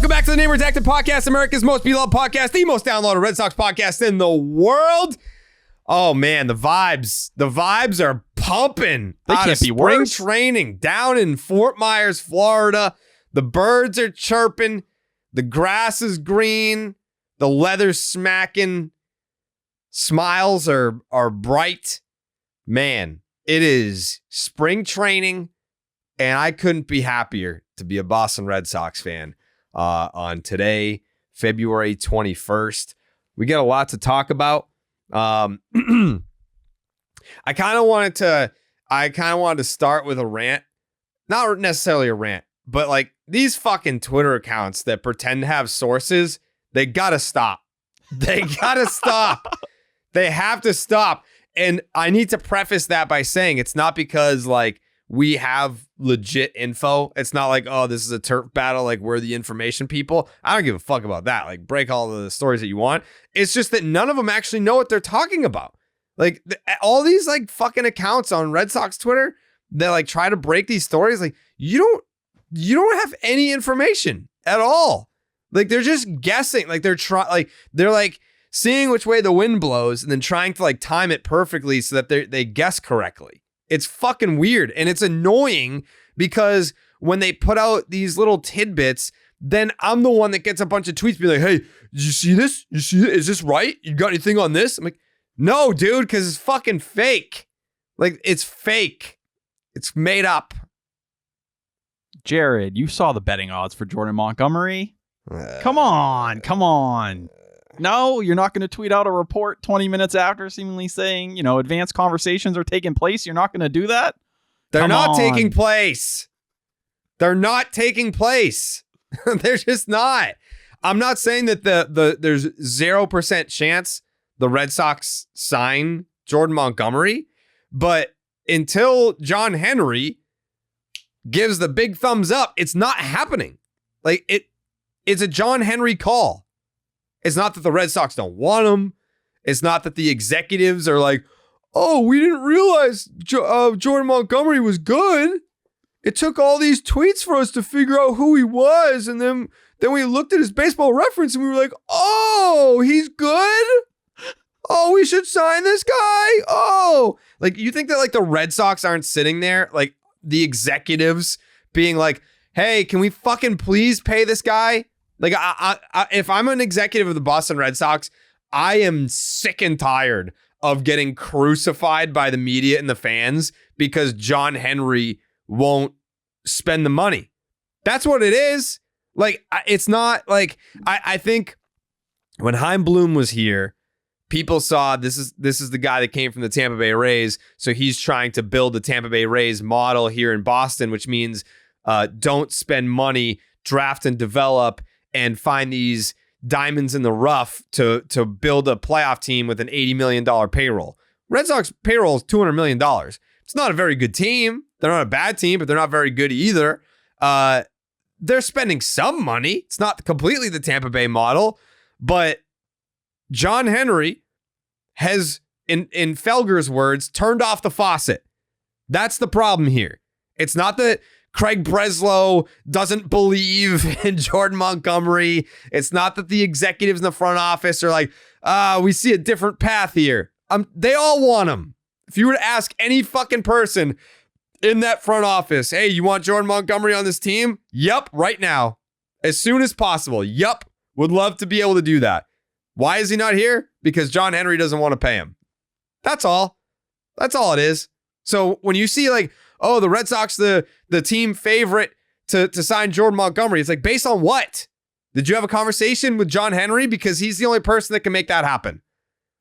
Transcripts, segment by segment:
Welcome back to the Name Redacted podcast, America's most beloved podcast, the most downloaded Red Sox podcast in the world. Oh man, the vibes are pumping. They out can't of be worse. Spring training down in Fort Myers, Florida. The birds are chirping, the grass is green, the leather's smacking, smiles are bright. Man, it is spring training, and I couldn't be happier to be a Boston Red Sox fan. On today, February 21st. We got a lot to talk about. I kind of wanted to start with a rant. Not necessarily a rant, but like these fucking Twitter accounts that pretend to have sources, they gotta stop. They gotta stop. They have to stop. And I need to preface that by saying it's not because like we have legit info. It's not like, oh, this is a turf battle. Like, we're the information people. I don't give a fuck about that. Like, break all the stories that you want. It's just that none of them actually know what they're talking about. Like, all these, like, fucking accounts on Red Sox Twitter that, like, try to break these stories. Like, you don't have any information at all. Like, they're just guessing. Like, they're seeing which way the wind blows and then trying to, like, time it perfectly so that they guess correctly. It's fucking weird, and it's annoying because when they put out these little tidbits, then I'm the one that gets a bunch of tweets be like, hey, did you see this? You see it? Is this right? You got anything on this? I'm like, no, dude, because it's fucking fake. Like, it's fake. It's made up. Jared, you saw the betting odds for Jordan Montgomery. Come on. No, you're not going to tweet out a report 20 minutes after seemingly saying, advanced conversations are taking place. You're not going to do that? They're not taking place. They're not taking place. They're just not. I'm not saying that there's 0% chance the Red Sox sign Jordan Montgomery, but until John Henry gives the big thumbs up, it's not happening. Like, it's a John Henry call. It's not that the Red Sox don't want him. It's not that the executives are like, oh, we didn't realize Jordan Montgomery was good. It took all these tweets for us to figure out who he was. And then we looked at his baseball reference and we were like, oh, he's good? Oh, we should sign this guy? Oh. Like, you think that, like, the Red Sox aren't sitting there, like, the executives being like, hey, can we fucking please pay this guy? Like, if I'm an executive of the Boston Red Sox, I am sick and tired of getting crucified by the media and the fans because John Henry won't spend the money. That's what it is. Like, it's not like, I think when Chaim Bloom was here, people saw this is the guy that came from the Tampa Bay Rays. So he's trying to build the Tampa Bay Rays model here in Boston, which means don't spend money, draft and develop, and find these diamonds in the rough to build a playoff team with an $80 million payroll. Red Sox payroll is $200 million. It's not a very good team. They're not a bad team, but they're not very good either. They're spending some money. It's not completely the Tampa Bay model, but John Henry has, in Felger's words, turned off the faucet. That's the problem here. It's not that Craig Breslow doesn't believe in Jordan Montgomery. It's not that the executives in the front office are like, we see a different path here. They all want him. If you were to ask any fucking person in that front office, hey, you want Jordan Montgomery on this team? Yep, right now. As soon as possible. Yep, would love to be able to do that. Why is he not here? Because John Henry doesn't want to pay him. That's all. That's all it is. So when you see like, oh, the Red Sox, the team favorite to sign Jordan Montgomery. It's like, based on what? Did you have a conversation with John Henry? Because he's the only person that can make that happen.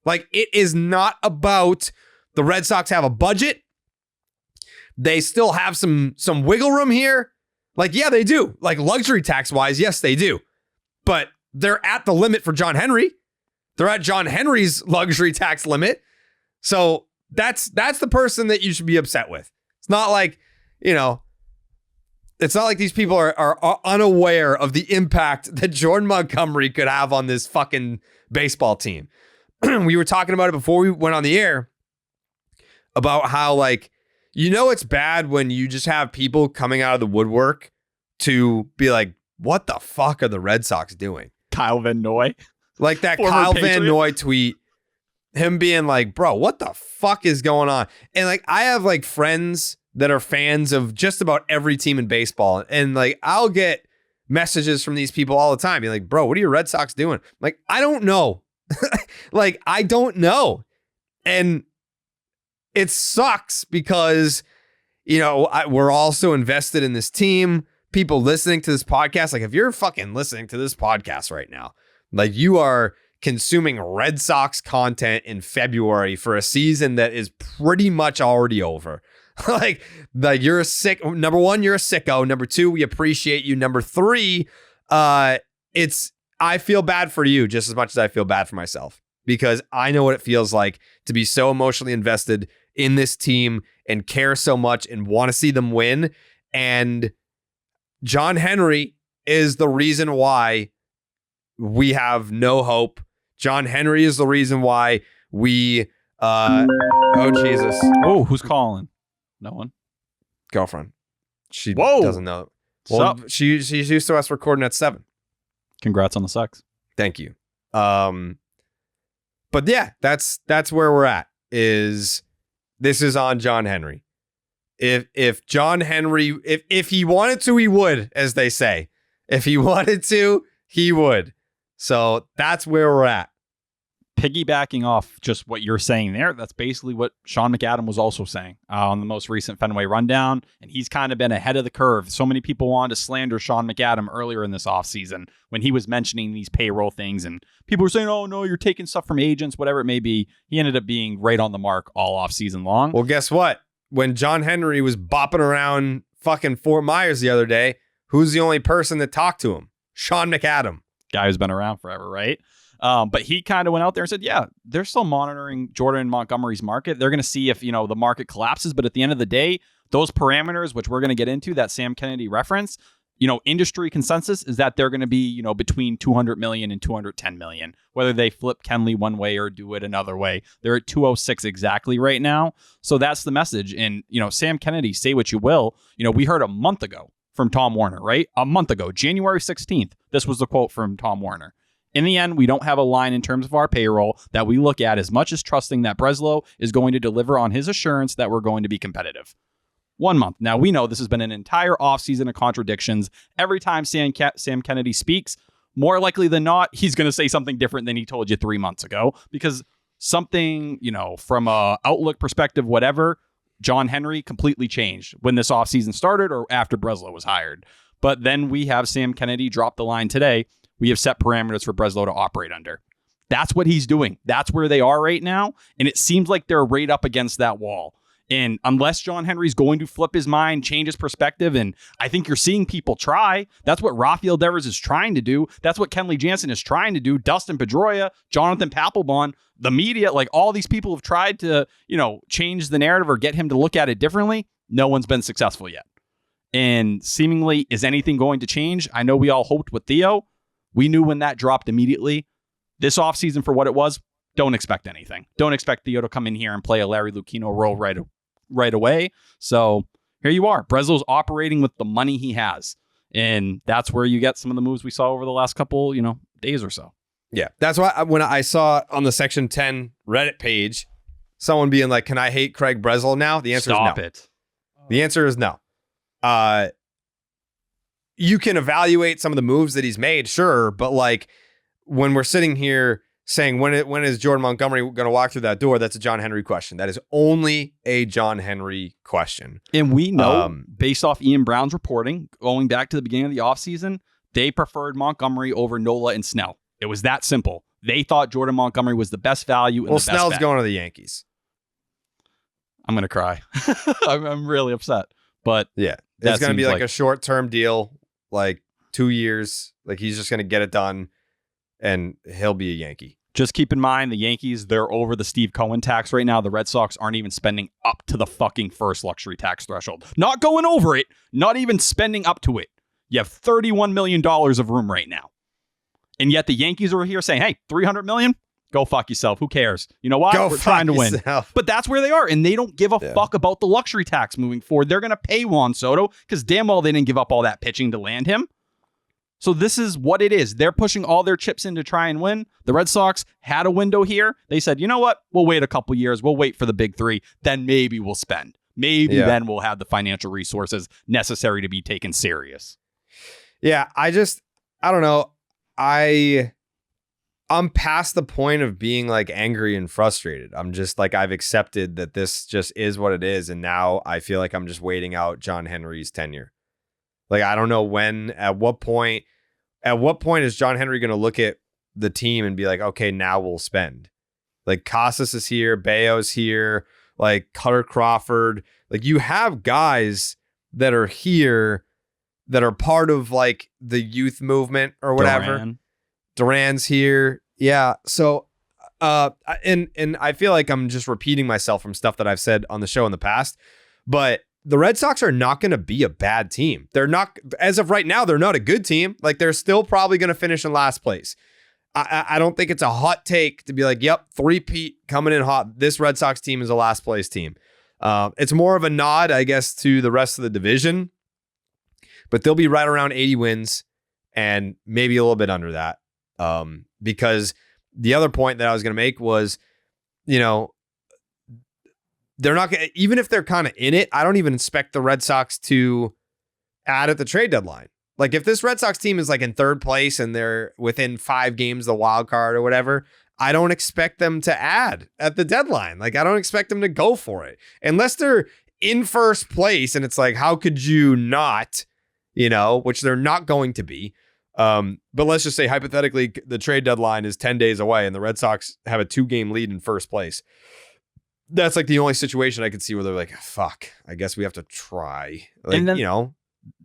Like, it is not about the Red Sox have a budget. They still have some wiggle room here. Like, yeah, they do. Like, luxury tax wise, yes, they do. But they're at the limit for John Henry. They're at John Henry's luxury tax limit. So that's the person that you should be upset with. It's not like, it's not like these people are unaware of the impact that Jordan Montgomery could have on this fucking baseball team. We were talking about it before we went on the air about how, like, it's bad when you just have people coming out of the woodwork to be like, what the fuck are the Red Sox doing? Kyle Van Noy. Like that Former Kyle Patriot. Van Noy tweet, him being like, bro, what the fuck is going on? And like, I have like friends that are fans of just about every team in baseball. And like, I'll get messages from these people all the time. Be like, bro, what are your Red Sox doing? Like, I don't know. Like, I don't know. And it sucks because, we're also invested in this team. People listening to this podcast, like if you're fucking listening to this podcast right now, like you are consuming Red Sox content in February for a season that is pretty much already over. like you're number one, you're a sicko. Number two, we appreciate you. Number three, I feel bad for you just as much as I feel bad for myself, because I know what it feels like to be so emotionally invested in this team and care so much and want to see them win. And John Henry is the reason why we have no hope. John Henry is the reason why we, oh, Jesus. Oh, who's calling? No one. Girlfriend. She Whoa. doesn't know. Well, she's used to us recording at 7. Congrats on the Sox. Thank you. But yeah, that's where we're at. This is on John Henry. If John Henry, if he wanted to, he would, as they say. If he wanted to, he would. So that's where we're at. Piggybacking off just what you're saying there, that's basically what Sean McAdam was also saying on the most recent Fenway Rundown. And he's kind of been ahead of the curve. So many people wanted to slander Sean McAdam earlier in this offseason when he was mentioning these payroll things. And people were saying, oh, no, you're taking stuff from agents, whatever it may be. He ended up being right on the mark all offseason long. Well, guess what? When John Henry was bopping around fucking Fort Myers the other day, who's the only person that talked to him? Sean McAdam. Guy who's been around forever, right? But he kind of went out there and said, yeah, they're still monitoring Jordan Montgomery's market. They're going to see if, the market collapses. But at the end of the day, those parameters, which we're going to get into, that Sam Kennedy reference, industry consensus is that they're going to be, between 200 million and 210 million, whether they flip Kenley one way or do it another way. They're at 206 exactly right now. So that's the message. And, Sam Kennedy, say what you will, we heard a month ago from Tom Werner, right? A month ago, January 16th, this was the quote from Tom Werner. In the end, we don't have a line in terms of our payroll that we look at as much as trusting that Breslow is going to deliver on his assurance that we're going to be competitive. 1 month. Now, we know this has been an entire offseason of contradictions. Every time Sam Kennedy speaks, more likely than not, he's going to say something different than he told you 3 months ago, because something, from a outlook perspective, whatever, John Henry completely changed when this offseason started or after Breslow was hired. But then we have Sam Kennedy drop the line today. We have set parameters for Breslow to operate under. That's what he's doing. That's where they are right now. And it seems like they're right up against that wall. And unless John Henry's going to flip his mind, change his perspective, and I think you're seeing people try. That's what Rafael Devers is trying to do. That's what Kenley Jansen is trying to do. Dustin Pedroia, Jonathan Papelbon, the media, like all these people have tried to, change the narrative or get him to look at it differently. No one's been successful yet. And seemingly, is anything going to change? I know we all hoped with Theo. We knew when that dropped immediately. This offseason, for what it was, don't expect anything. Don't expect Theo to come in here and play a Larry Lucchino role right away. So here you are. Breslow's operating with the money he has. And that's where you get some of the moves we saw over the last couple, days or so. Yeah. That's why when I saw on the Section 10 Reddit page, someone being like, can I hate Craig Breslow now? The answer is no. Stop it. The answer is no. You can evaluate some of the moves that he's made, sure, but like when we're sitting here saying when is Jordan Montgomery going to walk through that door, that's a John Henry question. That is only a John Henry question. And we know, based off Ian Brown's reporting, going back to the beginning of the offseason, they preferred Montgomery over Nola and Snell. It was that simple. They thought Jordan Montgomery was the best value. And well, the best Snell's bet. going to the Yankees. I'm going to cry. I'm really upset. But yeah, it's going to be like a short-term deal. Like 2 years, like he's just going to get it done and he'll be a Yankee. Just keep in mind the Yankees, they're over the Steve Cohen tax right now. The Red Sox aren't even spending up to the fucking first luxury tax threshold. Not going over it, not even spending up to it. You have $31 million of room right now. And yet the Yankees are here saying, hey, $300 million? Go fuck yourself. Who cares? You know what? We're trying to win. But that's where they are. And they don't give a fuck about the luxury tax moving forward. They're going to pay Juan Soto because damn well they didn't give up all that pitching to land him. So this is what it is. They're pushing all their chips in to try and win. The Red Sox had a window here. They said, you know what? We'll wait a couple years. We'll wait for the big three. Then maybe we'll spend. Maybe then we'll have the financial resources necessary to be taken serious. Yeah, I don't know. I'm past the point of being like angry and frustrated. I'm just like, I've accepted that this just is what it is. And now I feel like I'm just waiting out John Henry's tenure. Like, I don't know at what point is John Henry going to look at the team and be like, okay, now we'll spend. Like, Casas is here, Bello's here, like Cutter Crawford. Like, you have guys that are here that are part of like the youth movement or whatever. Duran's here. Yeah. So, and I feel like I'm just repeating myself from stuff that I've said on the show in the past, but the Red Sox are not going to be a bad team. They're not, as of right now, they're not a good team. Like, they're still probably going to finish in last place. I don't think it's a hot take to be like, yep, three-peat coming in hot. This Red Sox team is a last place team. It's more of a nod, I guess, to the rest of the division, but they'll be right around 80 wins and maybe a little bit under that. Because the other point that I was going to make was, they're not going to, even if they're kind of in it, I don't even expect the Red Sox to add at the trade deadline. Like, if this Red Sox team is like in third place and they're within 5 games, the wild card or whatever, I don't expect them to add at the deadline. Like, I don't expect them to go for it unless they're in first place. And it's like, how could you not, which they're not going to be. But let's just say hypothetically, the trade deadline is 10 days away and the Red Sox have a 2-game lead in first place. That's like the only situation I could see where they're like, fuck, I guess we have to try. Like, and then,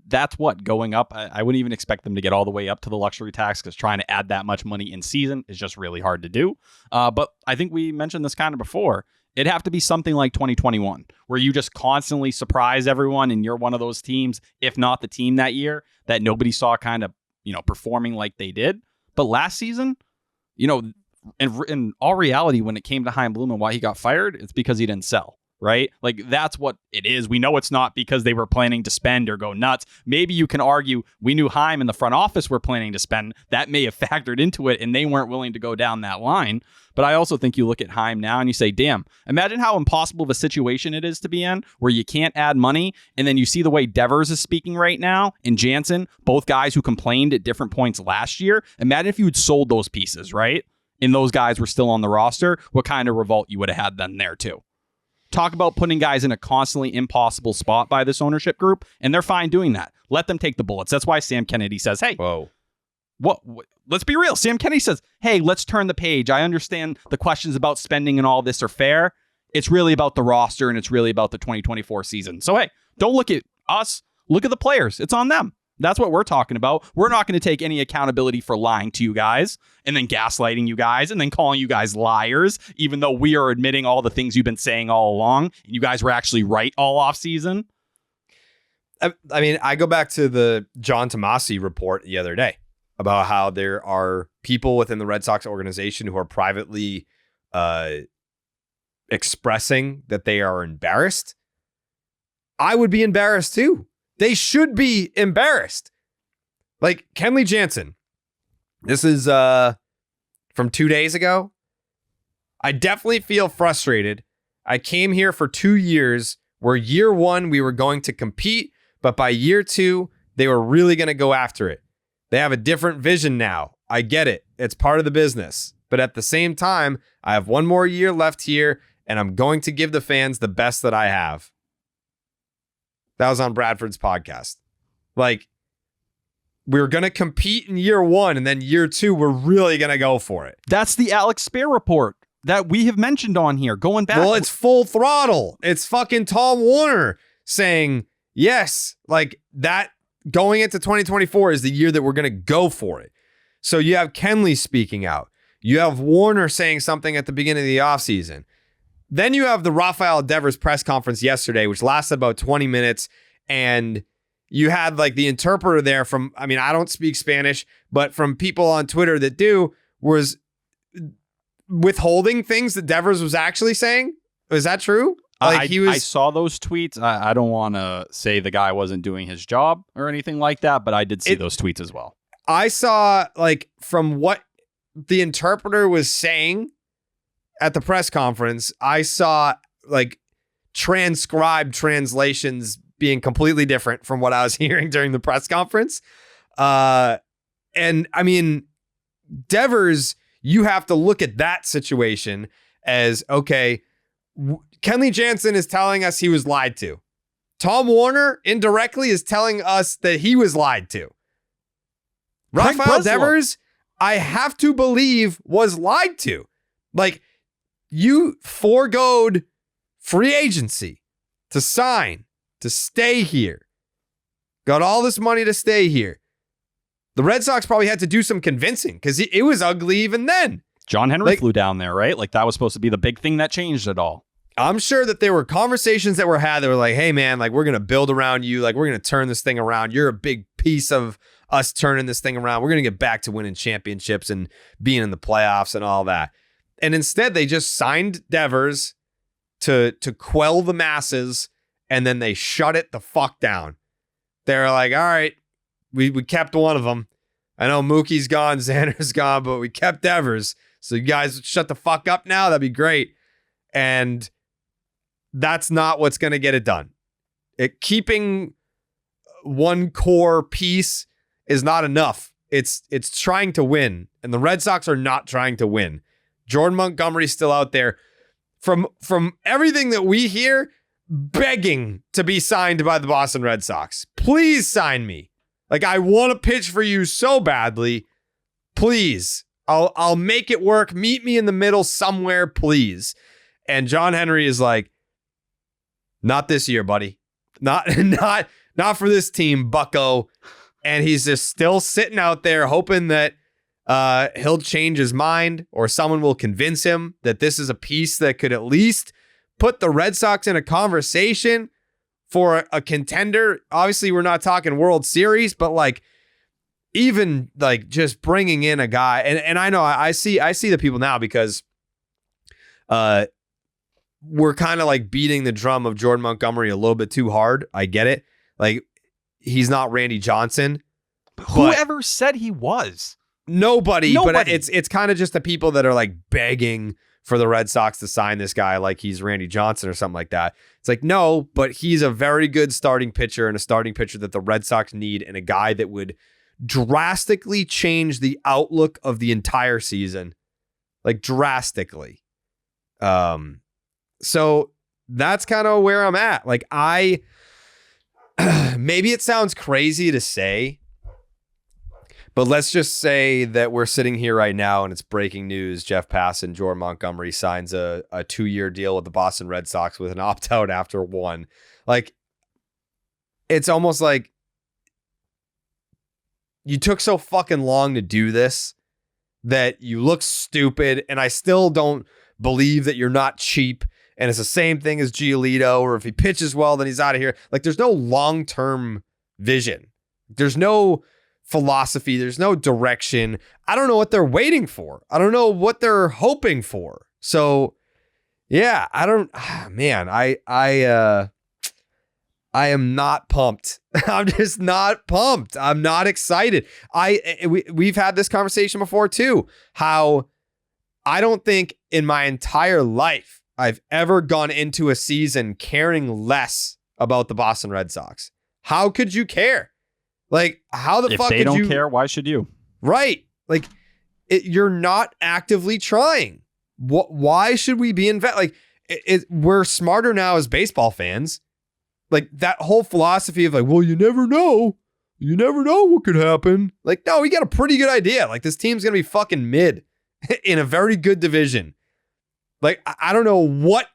that's what going up. I wouldn't even expect them to get all the way up to the luxury tax because trying to add that much money in season is just really hard to do. But I think we mentioned this kind of before. It'd have to be something like 2021 where you just constantly surprise everyone and you're one of those teams, if not the team that year, that nobody saw kind of, performing like they did. But last season, in all reality, when it came to Chaim Bloom and why he got fired, it's because he didn't sell, right? Like, that's what it is. We know it's not because they were planning to spend or go nuts. Maybe you can argue we knew Chaim and the front office were planning to spend. That may have factored into it, and they weren't willing to go down that line. But I also think you look at Chaim now and you say, damn, imagine how impossible of a situation it is to be in where you can't add money. And then you see the way Devers is speaking right now and Jansen, both guys who complained at different points last year. Imagine if you had sold those pieces, right? And those guys were still on the roster, what kind of revolt you would have had then there too. Talk about putting guys in a constantly impossible spot by this ownership group, and they're fine doing that. Let them take the bullets. That's why Sam Kennedy says, hey, what? Let's be real. Sam Kennedy says, hey, let's turn the page. I understand the questions about spending and all this are fair. It's really about the roster, and it's really about the 2024 season. So, hey, don't look at us. Look at the players. It's on them. That's what we're talking about. We're not going to take any accountability for lying to you guys and then gaslighting you guys and then calling you guys liars, even though we are admitting all the things you've been saying all along. And you guys were actually right all off season. I mean, I go back to the John Tomasi report the other day about how there are people within the Red Sox organization who are privately expressing that they are embarrassed. I would be embarrassed too. They should be embarrassed. Like Kenley Jansen. This is from 2 days ago. I definitely feel frustrated. I came here for 2 years where year 1 we were going to compete, but by year 2 they were really going to go after it. They have a different vision now. I get it. It's part of the business. But at the same time, I have 1 more year left here and I'm going to give the fans the best that I have. That was on Bradford's podcast. Like, we're going to compete in year 1, and then year 2, we're really going to go for it. That's the Alex Spear report that we have mentioned on here. Going back. Well, it's full throttle. It's fucking Tom Warner saying, yes, like that going into 2024 is the year that we're going to go for it. So you have Kenley speaking out. You have Warner saying something at the beginning of the offseason. Then you have the Rafael Devers press conference yesterday, which lasted about 20 minutes. And you had like the interpreter there from, I mean, I don't speak Spanish, but from people on Twitter that do, was withholding things that Devers was actually saying. Is that true? Like I saw those tweets. I don't want to say the guy wasn't doing his job or anything like that, but I did see those tweets as well. I saw, like, from what the interpreter was saying at the press conference, I saw, like, transcribed translations being completely different from what I was hearing during the press conference. And I mean, Devers, you have to look at that situation as, okay, Kenley Jansen is telling us he was lied to. Tom Warner indirectly is telling us that he was lied to. Rafael Devers, I have to believe, was lied to. Like, you foregoed free agency to sign, to stay here. Got all this money to stay here. The Red Sox probably had to do some convincing because it was ugly even then. John Henry flew down there, right? Like, that was supposed to be the big thing that changed it all. I'm sure that there were conversations that were had that were like, hey, man, like, we're going to build around you. Like, we're going to turn this thing around. You're a big piece of us turning this thing around. We're going to get back to winning championships and being in the playoffs and all that. And instead, they just signed Devers to quell the masses, and then they shut it the fuck down. They're like, all right, we kept one of them. I know Mookie's gone, Xander's gone, but we kept Devers. So you guys shut the fuck up now. That'd be great. And that's not what's going to get it done. Keeping one core piece is not enough. It's trying to win, and the Red Sox are not trying to win. Jordan Montgomery's still out there. From everything that we hear, begging to be signed by the Boston Red Sox. Please sign me. Like, I want to pitch for you so badly. Please. I'll make it work. Meet me in the middle somewhere, please. And John Henry is like, not this year, buddy. Not for this team, bucko. And he's just still sitting out there hoping that he'll change his mind or someone will convince him that this is a piece that could at least put the Red Sox in a conversation for a contender. Obviously, we're not talking World Series, but like, even like just bringing in a guy, and I know I see the people now because we're kind of like beating the drum of Jordan Montgomery a little bit too hard. I get it. Like, he's not Randy Johnson. Whoever said he was? Nobody. But it's kind of just the people that are like begging for the Red Sox to sign this guy like he's Randy Johnson or something like that. It's like, no, but he's a very good starting pitcher and a starting pitcher that the Red Sox need, and a guy that would drastically change the outlook of the entire season. Like, drastically. So that's kind of where I'm at. Like, maybe it sounds crazy to say, but let's just say that we're sitting here right now and it's breaking news. Jeff Passan, Jordan Montgomery signs a 2-year deal with the Boston Red Sox with an opt-out after one. Like, it's almost like you took so fucking long to do this that you look stupid, and I still don't believe that you're not cheap. And it's the same thing as Giolito, or if he pitches well, then he's out of here. Like, there's no long-term vision. There's no philosophy. There's no direction. I don't know what they're waiting for. I don't know what they're hoping for. So, yeah, I am not pumped. I'm just not pumped. I'm not excited. We've had this conversation before too, how I don't think in my entire life I've ever gone into a season caring less about the Boston Red Sox. How could you care? Like, how the fuck could you? If they don't care, why should you? Right. Like, you're not actively trying. Why should we be invested? Like, we're smarter now as baseball fans. Like, that whole philosophy of like, well, you never know. You never know what could happen. Like, no, we got a pretty good idea. Like, this team's going to be fucking mid in a very good division. Like, I don't know what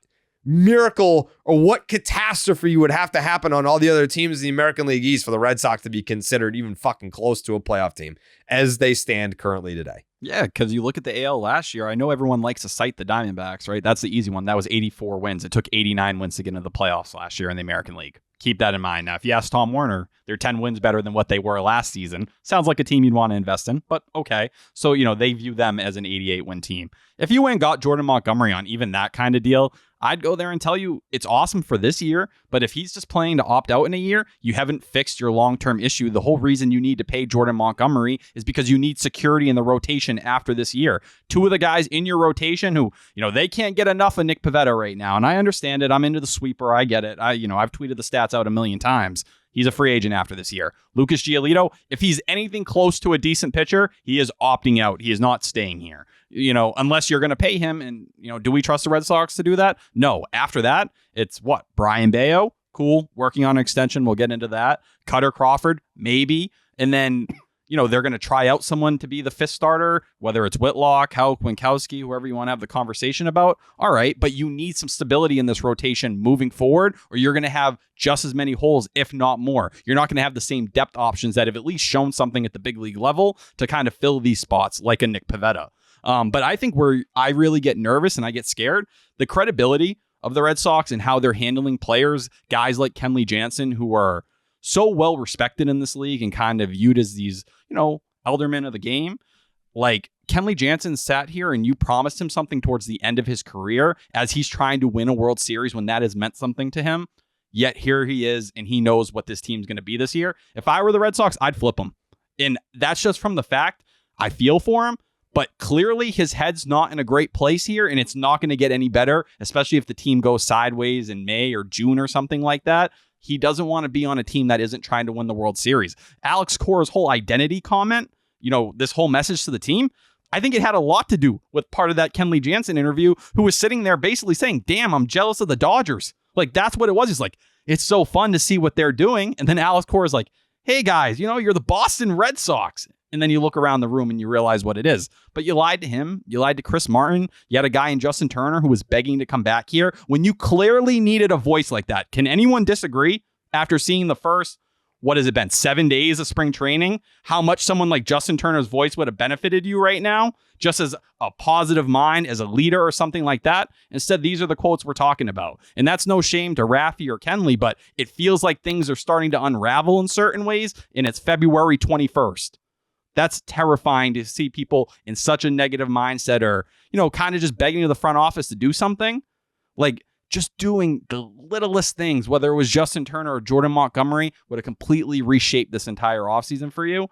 miracle or what catastrophe would have to happen on all the other teams in the American League East for the Red Sox to be considered even fucking close to a playoff team as they stand currently today. Yeah, because you look at the AL last year, I know everyone likes to cite the Diamondbacks, right? That's the easy one. That was 84 wins. It took 89 wins to get into the playoffs last year in the American League. Keep that in mind. Now, if you ask Tom Warner, they're 10 wins better than what they were last season. Sounds like a team you'd want to invest in, but okay. So, they view them as an 88-win team. If you went and got Jordan Montgomery on even that kind of deal, I'd go there and tell you it's awesome for this year, but if he's just playing to opt out in a year, you haven't fixed your long-term issue. The whole reason you need to pay Jordan Montgomery is because you need security in the rotation after this year. Two of the guys in your rotation who, they can't get enough of Nick Pivetta right now, and I understand it. I'm into the sweeper. I get it. I've tweeted the stats out a million times. He's a free agent after this year. Lucas Giolito, if he's anything close to a decent pitcher, he is opting out. He is not staying here. Unless you're going to pay him. And, do we trust the Red Sox to do that? No. After that, it's what? Brayan Bello? Cool. Working on an extension. We'll get into that. Cutter Crawford? Maybe. And then, they're going to try out someone to be the fifth starter, whether it's Whitlock, Houck, Winkowski, whoever you want to have the conversation about. All right. But you need some stability in this rotation moving forward, or you're going to have just as many holes, if not more. You're not going to have the same depth options that have at least shown something at the big league level to kind of fill these spots like a Nick Pivetta. But I think where I really get nervous and I get scared, the credibility of the Red Sox and how they're handling players, guys like Kenley Jansen, who are so well respected in this league and kind of viewed as these, eldermen of the game. Like Kenley Jansen sat here and you promised him something towards the end of his career as he's trying to win a World Series when that has meant something to him. Yet here he is and he knows what this team's going to be this year. If I were the Red Sox, I'd flip him. And that's just from the fact I feel for him. But clearly his head's not in a great place here, and it's not going to get any better, especially if the team goes sideways in May or June or something like that. He doesn't want to be on a team that isn't trying to win the World Series. Alex Cora's whole identity comment, this whole message to the team, I think it had a lot to do with part of that Kenley Jansen interview, who was sitting there basically saying, damn, I'm jealous of the Dodgers. Like, that's what it was. He's like, it's so fun to see what they're doing. And then Alex Cora's like, hey, guys, you're the Boston Red Sox. And then you look around the room and you realize what it is. But you lied to him. You lied to Chris Martin. You had a guy in Justin Turner who was begging to come back here when you clearly needed a voice like that. Can anyone disagree after seeing the first, 7 days of spring training, how much someone like Justin Turner's voice would have benefited you right now, just as a positive mind, as a leader or something like that? Instead, these are the quotes we're talking about. And that's no shame to Raffy or Kenley, but it feels like things are starting to unravel in certain ways, and it's February 21st. That's terrifying to see people in such a negative mindset or, kind of just begging to the front office to do something. Like, just doing the littlest things, whether it was Justin Turner or Jordan Montgomery, would have completely reshaped this entire offseason for you.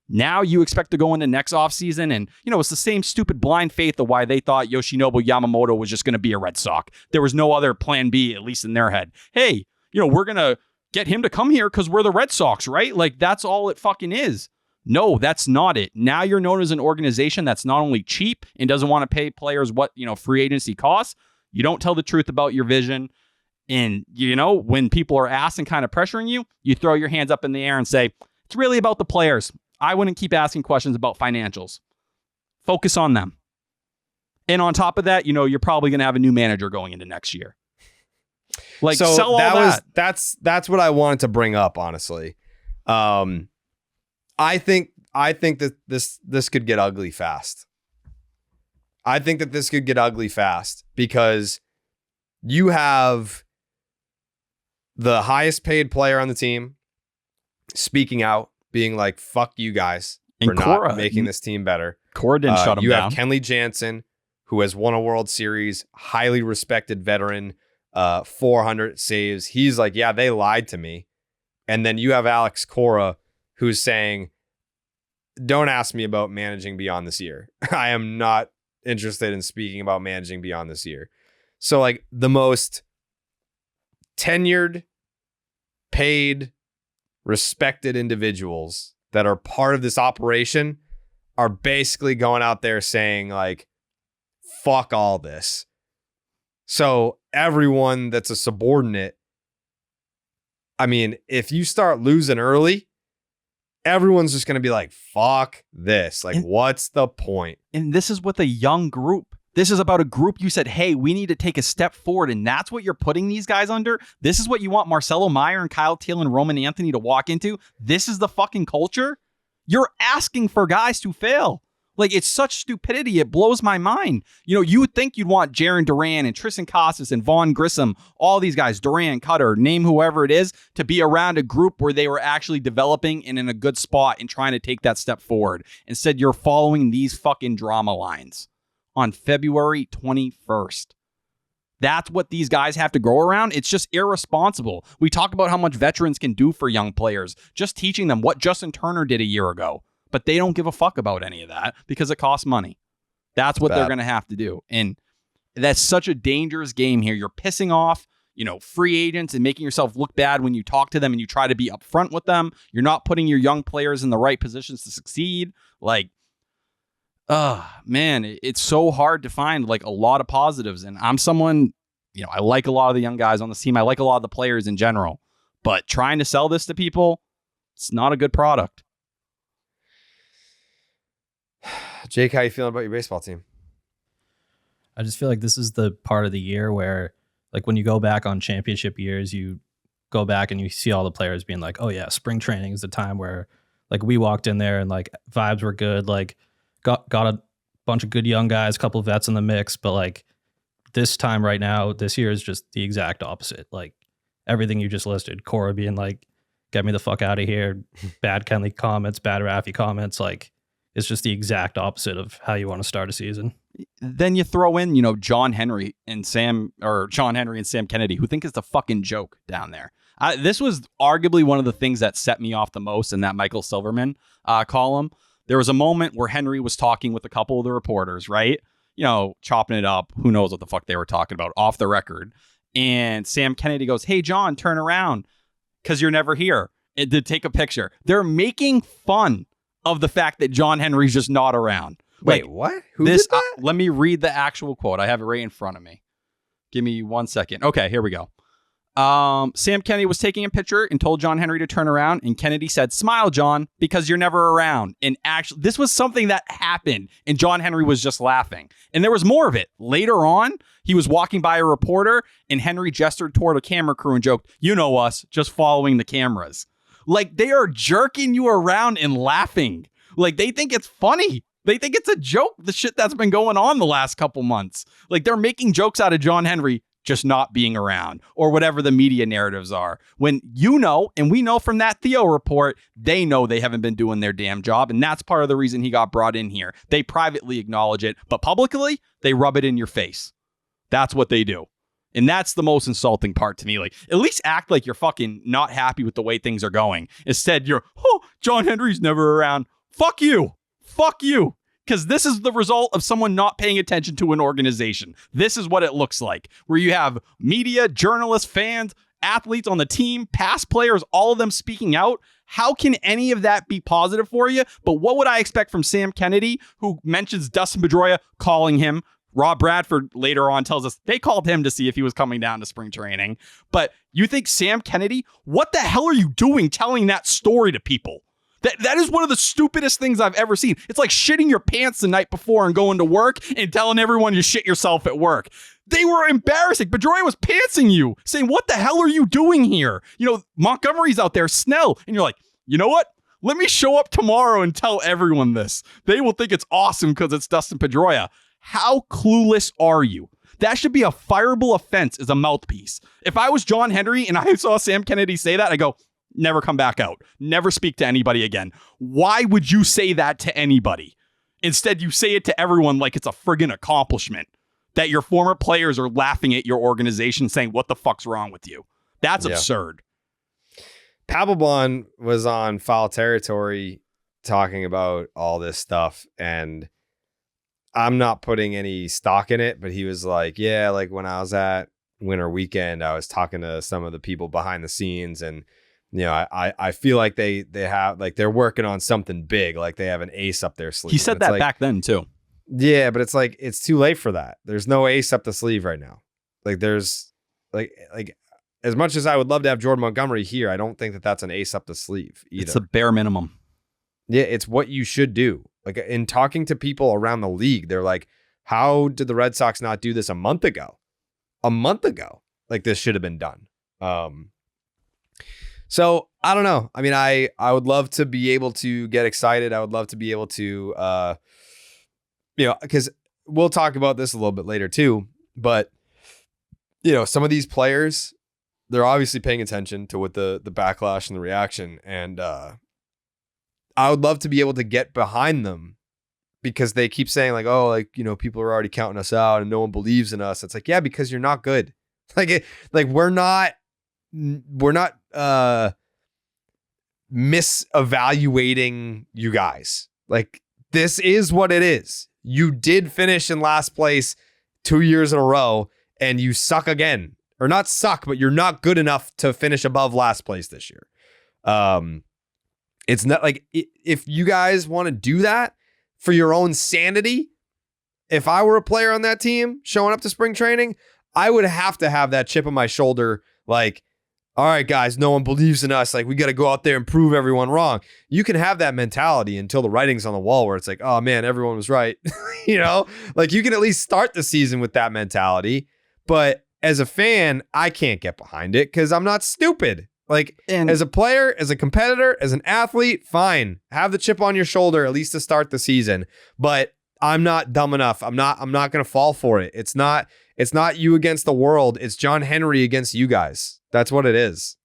Now you expect to go into next offseason and, it's the same stupid blind faith of why they thought Yoshinobu Yamamoto was just going to be a Red Sox. There was no other plan B, at least in their head. Hey, we're going to get him to come here because we're the Red Sox, right? Like, that's all it fucking is. No, that's not it. Now you're known as an organization that's not only cheap and doesn't want to pay players what, free agency costs. You don't tell the truth about your vision. And, when people are asked and kind of pressuring you, you throw your hands up in the air and say, it's really about the players. I wouldn't keep asking questions about financials. Focus on them. And on top of that, you're probably going to have a new manager going into next year. Like, so sell all that. That's what I wanted to bring up, honestly. I think that this could get ugly fast. I think that this could get ugly fast because you have the highest paid player on the team speaking out, being like, fuck you guys for not making this team better. Cora didn't shut him down. You have Kenley Jansen, who has won a World Series, highly respected veteran, 400 saves. He's like, yeah, they lied to me. And then you have Alex Cora, who's saying, don't ask me about managing beyond this year. I am not interested in speaking about managing beyond this year. So like the most tenured, paid, respected individuals that are part of this operation are basically going out there saying like, fuck all this. So everyone that's a subordinate, I mean, if you start losing early, everyone's just going to be like, fuck this. Like, what's the point? And this is with a young group. This is about a group you said, hey, we need to take a step forward. And that's what you're putting these guys under. This is what you want Marcelo Meyer and Kyle Teal and Roman Anthony to walk into. This is the fucking culture. You're asking for guys to fail. Like, it's such stupidity. It blows my mind. You would think you'd want Jarren Duran and Triston Casas and Vaughn Grissom, all these guys, Duran, Cutter, name whoever it is, to be around a group where they were actually developing and in a good spot and trying to take that step forward. Instead, you're following these fucking drama lines on February 21st. That's what these guys have to grow around. It's just irresponsible. We talk about how much veterans can do for young players, just teaching them what Justin Turner did a year ago. But they don't give a fuck about any of that because it costs money. That's what they're going to have to do. And that's such a dangerous game here. You're pissing off, free agents and making yourself look bad when you talk to them and you try to be upfront with them. You're not putting your young players in the right positions to succeed. Man, it's so hard to find a lot of positives. And I'm someone, I like a lot of the young guys on this team. I like a lot of the players in general. But trying to sell this to people, it's not a good product. Jake, how you feeling about your baseball team? I just feel like this is the part of the year where, when you go back on championship years, you go back and you see all the players being like, oh yeah, spring training is the time where we walked in there and vibes were good. Got a bunch of good young guys, couple of vets in the mix, but this time right now, this year is just the exact opposite. Everything you just listed, Cora being get me the fuck out of here, bad Kenley comments, bad Raffy comments, it's just the exact opposite of how you want to start a season. Then you throw in, John Henry and Sam Kennedy, who think it's a fucking joke down there. This was arguably one of the things that set me off the most in that Michael Silverman column. There was a moment where Henry was talking with a couple of the reporters, right? Chopping it up. Who knows what the fuck they were talking about off the record. And Sam Kennedy goes, hey, John, turn around because you're never here to take a picture. They're making fun of the fact that John Henry's just not around. Wait, what? Who did that? Let me read the actual quote. I have it right in front of me. Give me 1 second. Okay, here we go. Sam Kennedy was taking a picture and told John Henry to turn around, and Kennedy said, smile, John, because you're never around. And actually, this was something that happened, and John Henry was just laughing. And there was more of it. Later on, he was walking by a reporter, and Henry gestured toward a camera crew and joked, you know us, just following the cameras. They are jerking you around and laughing. They think it's funny. They think it's a joke, the shit that's been going on the last couple months. They're making jokes out of John Henry just not being around or whatever the media narratives are. When and we know from that Theo report, they know they haven't been doing their damn job. And that's part of the reason he got brought in here. They privately acknowledge it, but publicly, they rub it in your face. That's what they do. And that's the most insulting part to me. At least act like you're fucking not happy with the way things are going. Instead, you're, John Henry's never around. Fuck you. Fuck you. Because this is the result of someone not paying attention to an organization. This is what it looks like, where you have media, journalists, fans, athletes on the team, past players, all of them speaking out. How can any of that be positive for you? But what would I expect from Sam Kennedy, who mentions Dustin Pedroia calling him? Rob Bradford later on tells us they called him to see if he was coming down to spring training. But you think Sam Kennedy, what the hell are you doing telling that story to people? That is one of the stupidest things I've ever seen. It's like shitting your pants the night before and going to work and telling everyone you shit yourself at work. They were embarrassing. Pedroia was pantsing you, saying, what the hell are you doing here? Montgomery's out there, Snell. And you're like, you know what? Let me show up tomorrow and tell everyone this. They will think it's awesome because it's Dustin Pedroia. How clueless are you? That should be a fireable offense as a mouthpiece. If I was John Henry and I saw Sam Kennedy say that, I go, never come back out. Never speak to anybody again. Why would you say that to anybody? Instead, you say it to everyone like it's a friggin' accomplishment that your former players are laughing at your organization saying, what the fuck's wrong with you? That's absurd. Papelbon was on Foul Territory talking about all this stuff, and I'm not putting any stock in it, but he was like, yeah, when I was at Winter Weekend, I was talking to some of the people behind the scenes, and I feel like they have they're working on something big, they have an ace up their sleeve. He said that back then too. Yeah, but it's it's too late for that. There's no ace up the sleeve right now. There's as much as I would love to have Jordan Montgomery here, I don't think that that's an ace up the sleeve either. It's a bare minimum. Yeah, it's what you should do. In talking to people around the league, they're like, how did the Red Sox not do this a month ago? This should have been done. So I don't know. I mean, I would love to be able to get excited. I would love to be able to, because we'll talk about this a little bit later too. But, some of these players, they're obviously paying attention to what the backlash and the reaction. And I would love to be able to get behind them because they keep saying like, oh, like, you know, people are already counting us out and no one believes in us. It's like, yeah, because you're not good. We're not misevaluating you guys. Like, this is what it is. You did finish in last place 2 years in a row and you suck again. Or not suck, but you're not good enough to finish above last place this year. It's not like, if you guys want to do that for your own sanity, if I were a player on that team showing up to spring training, I would have to have that chip on my shoulder. Like, all right, guys, no one believes in us. Like, we got to go out there and prove everyone wrong. You can have that mentality until the writing's on the wall where it's like, oh man, everyone was right. You know, like, you can at least start the season with that mentality. But as a fan, I can't get behind it because I'm not stupid. Like, as a player, as a competitor, as an athlete, fine. Have the chip on your shoulder at least to start the season. But I'm not dumb enough. I'm not going to fall for it. It's not you against the world. It's John Henry against you guys. That's what it is.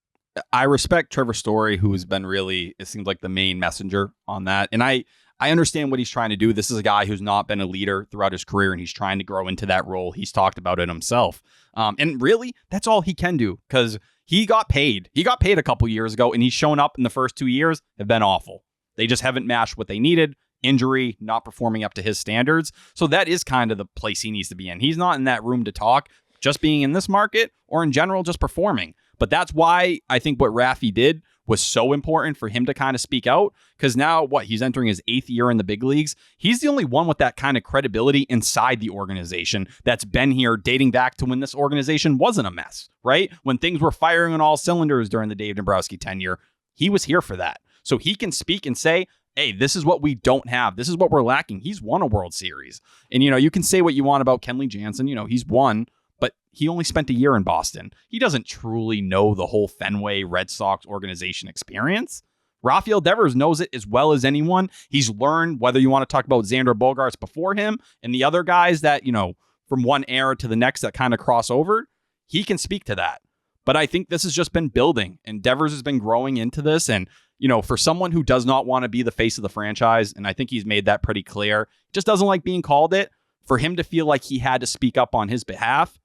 I respect Trevor Story, who has been really, it seems like, the main messenger on that. And I understand what he's trying to do. This is a guy who's not been a leader throughout his career, and he's trying to grow into that role. He's talked about it himself. And really, that's all he can do, because he got paid. He got paid a couple years ago, and he's shown up in the first 2 years, have been awful. They just haven't matched what they needed. Injury, not performing up to his standards. So that is kind of the place he needs to be in. He's not in that room to talk, just being in this market or in general, just performing. But that's why I think what Raffy did was so important for him to kind of speak out, because now he's entering his 8th year in the big leagues. He's the only one with that kind of credibility inside the organization that's been here dating back to when this organization wasn't a mess, right? When things were firing on all cylinders during the Dave Dombrowski tenure, he was here for that. So he can speak and say, hey, this is what we don't have. This is what we're lacking. He's won a World Series. And, you know, you can say what you want about Kenley Jansen. You know, he's won, but he only spent a year in Boston. He doesn't truly know the whole Fenway Red Sox organization experience. Rafael Devers knows it as well as anyone. He's learned, whether you want to talk about Xander Bogaerts before him and the other guys that, you know, from one era to the next that kind of cross over, he can speak to that. But I think this has just been building, and Devers has been growing into this. And, you know, for someone who does not want to be the face of the franchise, and I think he's made that pretty clear, just doesn't like being called it, for him to feel like he had to speak up on his behalf,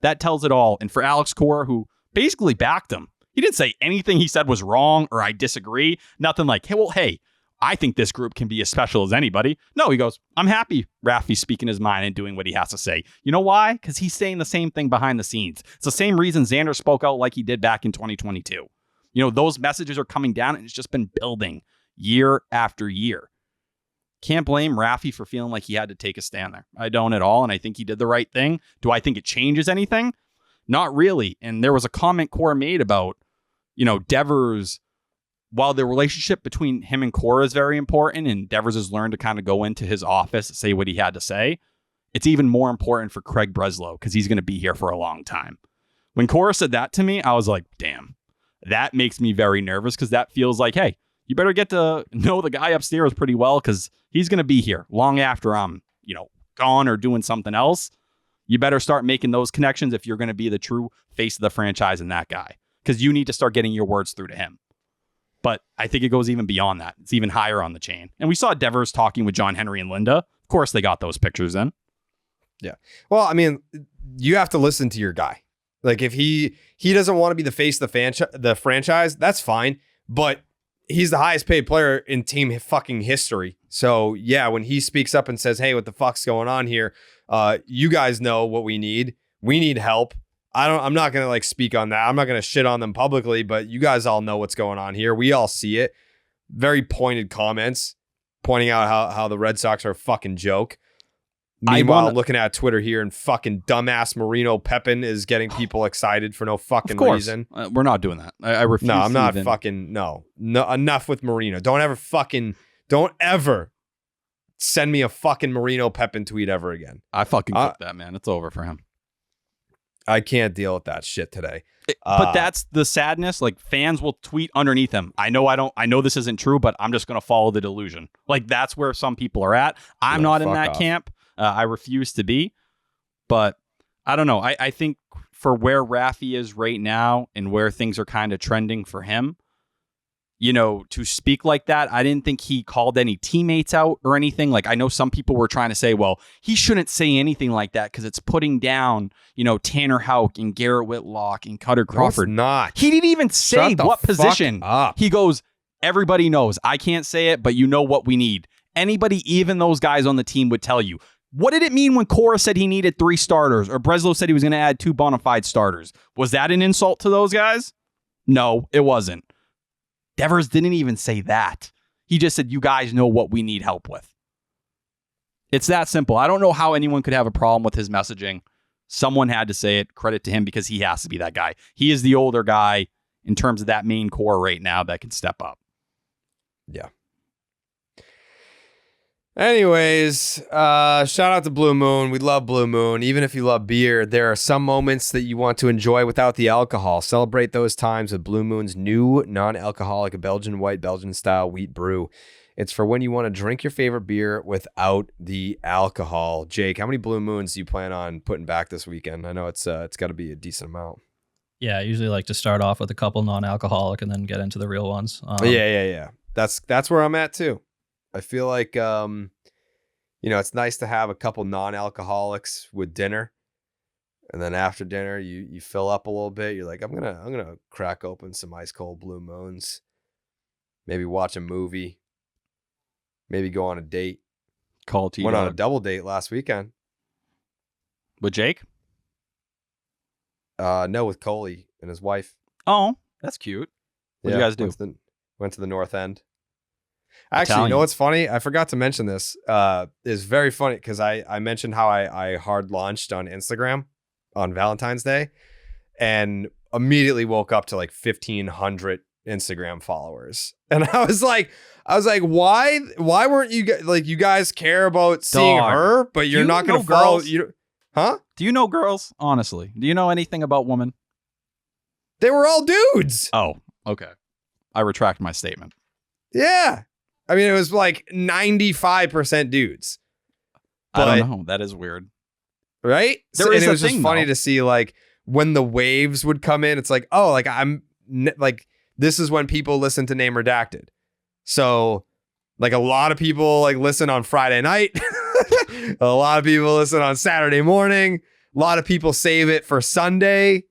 that tells it all. And for Alex Cora, who basically backed him, he didn't say anything he said was wrong or I disagree. Nothing like, hey, I think this group can be as special as anybody. No, he goes, I'm happy Raffy's speaking his mind and doing what he has to say. You know why? Because he's saying the same thing behind the scenes. It's the same reason Xander spoke out like he did back in 2022. You know, those messages are coming down, and it's just been building year after year. Can't blame Raffy for feeling like he had to take a stand there. I don't at all, and I think he did the right thing. Do I think it changes anything? Not really. And there was a comment Cora made about, you know, Devers, while the relationship between him and Cora is very important, and Devers has learned to kind of go into his office, say what he had to say, it's even more important for Craig Breslow, because he's going to be here for a long time. When Cora said that to me, I was like, damn, that makes me very nervous, because that feels like, hey, you better get to know the guy upstairs pretty well, because he's going to be here long after I'm, you know, gone or doing something else. You better start making those connections if you're going to be the true face of the franchise and that guy, because you need to start getting your words through to him. But I think it goes even beyond that. It's even higher on the chain. And we saw Devers talking with John Henry and Linda. Of course, they got those pictures in. Yeah. Well, I mean, you have to listen to your guy. Like, if he doesn't want to be the face of the franchise, that's fine. But he's the highest paid player in team fucking history. So yeah, when he speaks up and says, hey, what the fuck's going on here? You guys know what we need. We need help. I'm not going to like speak on that. I'm not going to shit on them publicly, but you guys all know what's going on here. We all see it. Very pointed comments pointing out how the Red Sox are a fucking joke. Meanwhile, looking at Twitter here, and fucking dumbass Marino Pepin is getting people excited for no fucking reason. We're not doing that. I refuse. No, I'm not fucking. No, enough with Marino. Don't ever send me a fucking Marino Pepin tweet ever again. I fucking clipped that, man. It's over for him. I can't deal with that shit today. But that's the sadness. Like, fans will tweet underneath him. I know this isn't true, but I'm just going to follow the delusion. Like, that's where some people are at. I'm not in that camp. I refuse to be. But I don't know. I think for where Raffy is right now and where things are kind of trending for him, to speak like that. I didn't think he called any teammates out or anything. Like, I know some people were trying to say, well, he shouldn't say anything like that because it's putting down, Tanner Houck and Garrett Whitlock and Cutter Crawford. No, it's not. He didn't even say what position. Up. He goes, everybody knows. I can't say it, but you know what we need. Anybody, even those guys on the team, would tell you. What did it mean when Cora said he needed 3 starters or Breslow said he was going to add 2 bona fide starters? Was that an insult to those guys? No, it wasn't. Devers didn't even say that. He just said, you guys know what we need help with. It's that simple. I don't know how anyone could have a problem with his messaging. Someone had to say it. Credit to him because he has to be that guy. He is the older guy in terms of that main core right now that can step up. Yeah. Anyways, shout out to Blue Moon. We love Blue Moon. Even if you love beer, there are some moments that you want to enjoy without the alcohol. Celebrate those times with Blue Moon's new non-alcoholic Belgian white, Belgian-style wheat brew. It's for when you want to drink your favorite beer without the alcohol. Jake, how many Blue Moons do you plan on putting back this weekend? I know it's got to be a decent amount. Yeah, I usually like to start off with a couple non-alcoholic and then get into the real ones. Yeah. That's where I'm at too. I feel like, it's nice to have a couple non-alcoholics with dinner. And then after dinner, you fill up a little bit. You're like, I'm gonna crack open some ice cold Blue Moons. Maybe watch a movie. Maybe go on a date. Went on a double date last weekend. With Jake? No, with Coley and his wife. Oh, that's cute. What'd you guys do? Went to the North End. Actually, you know what's funny? I forgot to mention this. It's very funny because I mentioned how I hard launched on Instagram on Valentine's Day and immediately woke up to like 1,500 Instagram followers. And I was like, why weren't you guys like, you guys care about seeing her, but you're not going to follow you? Huh? Do you know girls? Honestly, do you know anything about women? They were all dudes. Oh, okay. I retract my statement. Yeah. I mean, it was like 95% dudes. But, I don't know. That is weird. Right? It was just funny to see like when the waves would come in, it's like, oh, like this is when people listen to Name Redacted. So like a lot of people like listen on Friday night. A lot of people listen on Saturday morning. A lot of people save it for Sunday.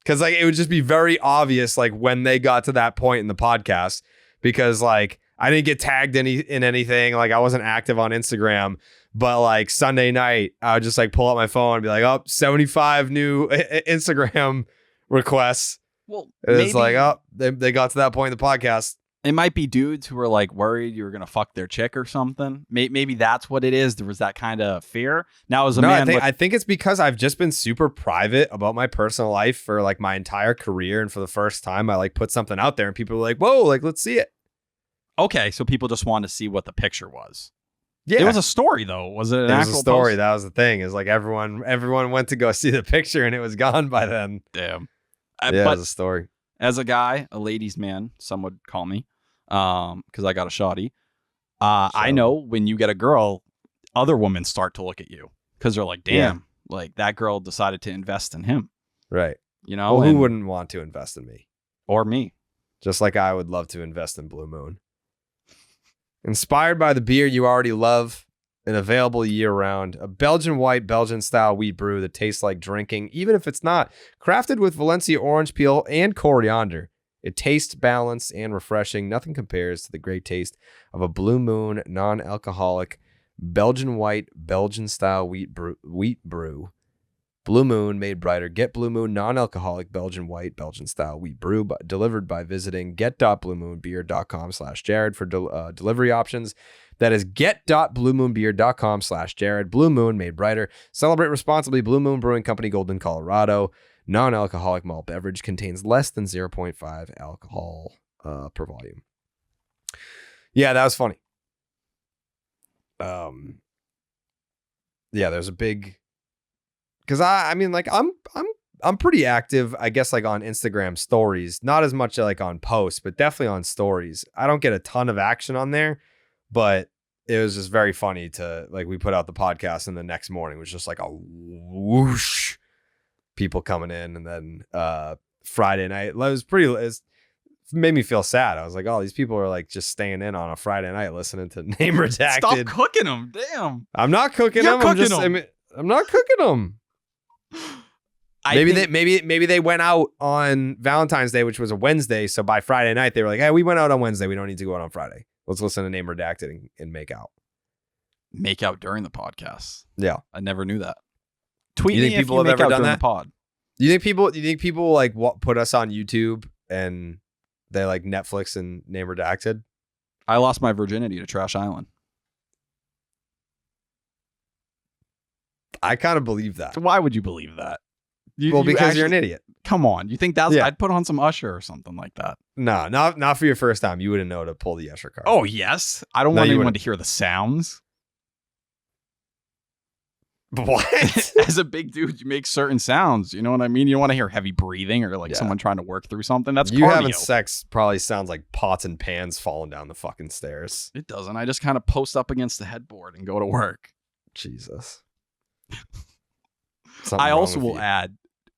Cause like it would just be very obvious like when they got to that point in the podcast. Because like I didn't get tagged in anything. Like I wasn't active on Instagram. But like Sunday night, I would just like pull out my phone and be like, oh, 75 new Instagram requests. Well, it's like, oh, they got to that point in the podcast. It might be dudes who were like worried you were going to fuck their chick or something. Maybe that's what it is. There was that kind of fear. Now as a man, I think it's because I've just been super private about my personal life for like my entire career. And for the first time, I like put something out there and people were like, whoa, like, let's see it. Okay. So people just wanted to see what the picture was. Yeah. It was a story though. Was it an actual story? Post? That was the thing is like everyone went to go see the picture and it was gone by then. Damn. But it was a story. As a guy, a ladies' man, some would call me, because I got a shoddy. I know when you get a girl, other women start to look at you because they're like, damn, like that girl decided to invest in him. Right. Well, who wouldn't want to invest in me? Or me. Just like I would love to invest in Blue Moon. Inspired by the beer you already love and available year-round, a Belgian white, Belgian-style wheat brew that tastes like drinking, even if it's not. Crafted with Valencia orange peel and coriander, it tastes balanced and refreshing. Nothing compares to the great taste of a Blue Moon non-alcoholic Belgian white, Belgian-style wheat brew. Blue Moon made brighter. Get Blue Moon non-alcoholic Belgian white, Belgian-style wheat brew delivered by visiting get.bluemoonbeer.com/Jared for delivery options. That is get.bluemoonbeer.com/Jared. Blue Moon made brighter. Celebrate responsibly. Blue Moon Brewing Company, Golden, Colorado. Non-alcoholic malt beverage, contains less than 0.5 alcohol per volume. Yeah, that was funny. Yeah, there's a big, because I mean, like I'm pretty active, I guess, like on Instagram stories. Not as much like on posts, but definitely on stories. I don't get a ton of action on there, but it was just very funny to like, we put out the podcast and the next morning was just like a whoosh, people coming in. And then Friday night, made me feel sad. I was like, oh, these people are like just staying in on a Friday night listening to Name Redacted. Stop cooking them. Damn. I'm not cooking You're them. cooking I'm not cooking them. Maybe they went out on Valentine's Day, which was a Wednesday. So by Friday night, they were like, hey, we went out on Wednesday. We don't need to go out on Friday. Let's listen to Name Redacted and make out. Make out during the podcast. Yeah. I never knew that. Tweet You me think if people you have make ever out done during that? the pod. You think people like put us on YouTube and they like Netflix and Name Redacted? I lost my virginity to Trash Island. I kind of believe that. So why would you believe that? Because you're an idiot. Come on. You think that's... Yeah. I'd put on some Usher or something like that. No, not for your first time. You wouldn't know to pull the Usher card. Oh, yes. I don't No, want you anyone wouldn't. to hear the sounds. What? As a big dude, you make certain sounds. You know what I mean? You don't want to hear heavy breathing or like Yeah. someone trying to work through something. That's You cardio. having sex probably sounds like pots and pans falling down the fucking stairs. It doesn't. I just kind of post up against the headboard and go to work. Jesus. I also will add,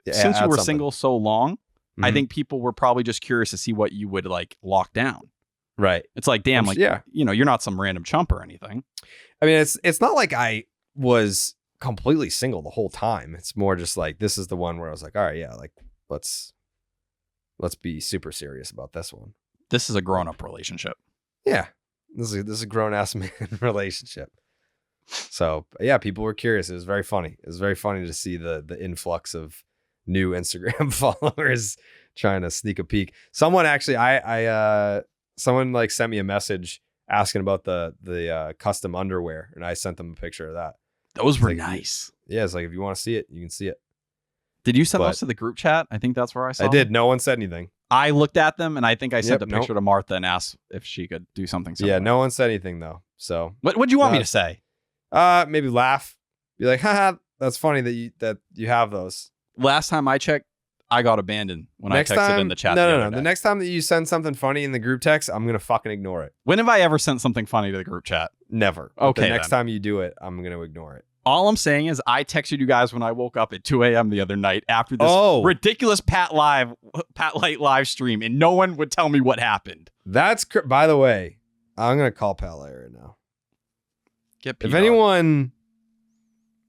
since you were single so long, I Mhm. think people were probably just curious to see what you would like lock down. Right. It's like, damn, like, yeah. you know, you're not some random chump or anything. I mean, it's not like I was completely single the whole time. It's more just like, this is the one where I was like, all right, yeah, like let's be super serious about this one. This is a grown-up relationship. Yeah. This is a grown ass man relationship. So yeah, people were curious. It was very funny. It was very funny to see the influx of new Instagram followers trying to sneak a peek. Someone actually, someone like sent me a message asking about the custom underwear, and I sent them a picture of that. Those were like, nice. Yeah, it's like, if you want to see it, you can see it. Did you send But- those to the group chat? I think that's where I saw I did. them. No one said anything. I looked at them and I think I sent Yep, a picture to Martha and asked if she could do something similar. Yeah, no one said anything though. So What'd you want me to say? maybe laugh. Be like, haha, that's funny that you have those. Last time I checked, I got abandoned when Next I texted time, in the chat. No. day. The next time that you send something funny in the group text, I'm gonna fucking ignore it. When have I ever sent something funny to the group chat? Never. But Okay, the next then. time you do it, I'm gonna ignore it. All I'm saying is I texted you guys when I woke up at 2 a.m. the other night after this Oh. ridiculous Pat Light live stream, and no one would tell me what happened. That's by the way, I'm gonna call Pele right now. Get If peed on. anyone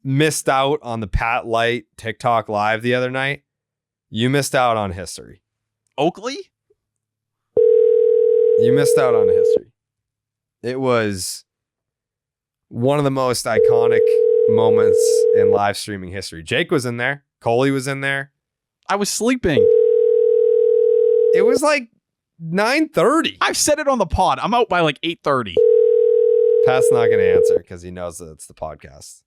missed out on the Pat Light TikTok live the other night, you missed out on history. Oakley? You missed out on history. It was one of the most iconic moments in live streaming history. Jake was in there. Coley was in there. I was sleeping. It was like 9:30. I've said it on the pod. I'm out by like 8:30. Pat's not going to answer because he knows that it's the podcast.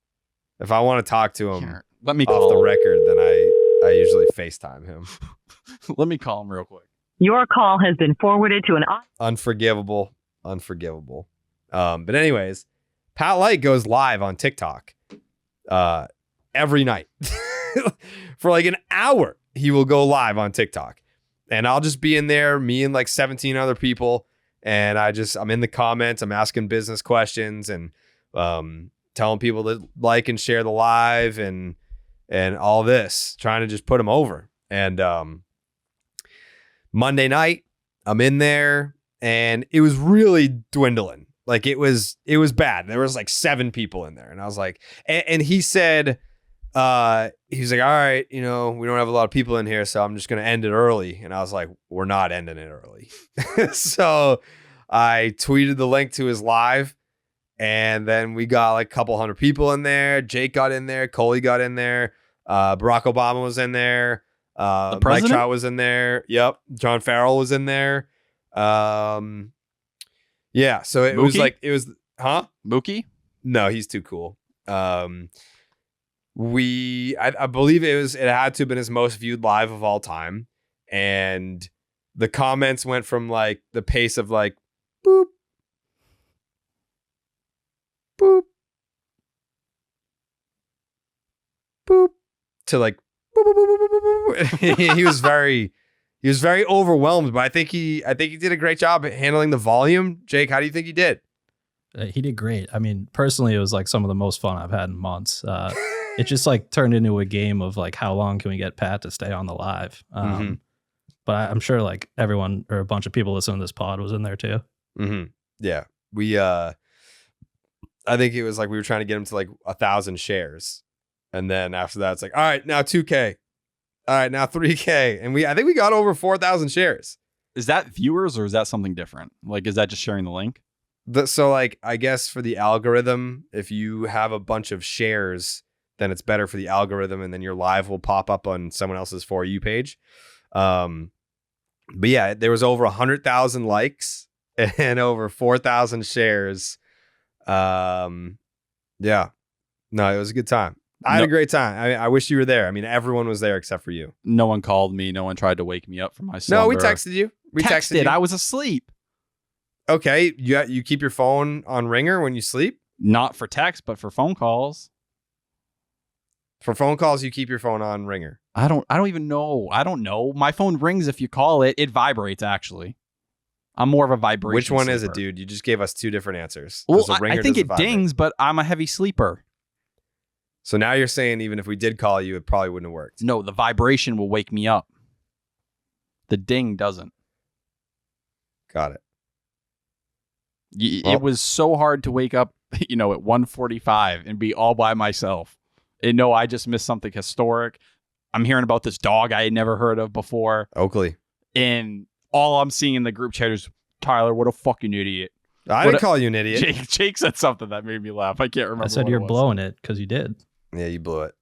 If I want to talk to him Here, let me off call the him. record, then I usually FaceTime him. Let me call him real quick. Your call has been forwarded to an... Unforgivable. But anyways, Pat Light goes live on TikTok every night. For like an hour, he will go live on TikTok. And I'll just be in there, me and like 17 other people. And I'm in the comments. I'm asking business questions and telling people to like and share the live and all this, trying to just put them over. And Monday night, I'm in there and it was really dwindling. Like it was bad. There was like 7 people in there. And I was like, and he said, he's like, all right, we don't have a lot of people in here, so I'm just going to end it early. And I was like, we're not ending it early. So I tweeted the link to his live, and then we got like a couple hundred people in there. Jake got in there. Coley got in there. Barack Obama was in there. Mike president? Trout was in there. Yep. John Farrell was in there. Yeah. So it was Mookie? like, huh? Mookie? No, he's too cool. I believe it had to have been his most viewed live of all time. And the comments went from like the pace of like boop, boop, boop to like boop, boop, boop, boop, boop, boop. He was very overwhelmed, but I think he did a great job at handling the volume. Jake, how do you think he did? He did great. I mean, personally, it was like some of the most fun I've had in months. It just like turned into a game of like, how long can we get Pat to stay on the live? But I'm sure like everyone or a bunch of people listening to this pod was in there too. Mm-hmm. Yeah. We, I think it was like we were trying to get him to like 1,000 shares. And then after that, it's like, all right, now 2K. All right, now 3K. And I think we got over 4,000 shares. Is that viewers or is that something different? Like, is that just sharing the link? So like, I guess for the algorithm, if you have a bunch of shares, then it's better for the algorithm. And then your live will pop up on someone else's For You page. But yeah, there was over 100,000 likes and over 4,000 shares. Yeah, no, it was a good time. I had a great time. I wish you were there. I mean, everyone was there except for you. No one called me. No one tried to wake me up from my slumber. No, we texted you. We texted you. I was asleep. Okay, you keep your phone on ringer when you sleep? Not for text, but for phone calls. For phone calls, you keep your phone on ringer. I don't even know. I don't know. My phone rings if you call it. It vibrates, actually. I'm more of a vibration Which one sleeper. is it, dude? You just gave us two different answers. Well, I think it dings, but I'm a heavy sleeper. So now you're saying even if we did call you, it probably wouldn't have worked. No, the vibration will wake me up. The ding doesn't. Got it. It was so hard to wake up, at 1:45 and be all by myself. And no, I just missed something historic. I'm hearing about this dog I had never heard of before. Oakley. And all I'm seeing in the group chat is, Tyler, what a fucking idiot. I didn't call you an idiot. Jake said something that made me laugh. I can't remember. I said you're blowing it because you did. Yeah, you blew it.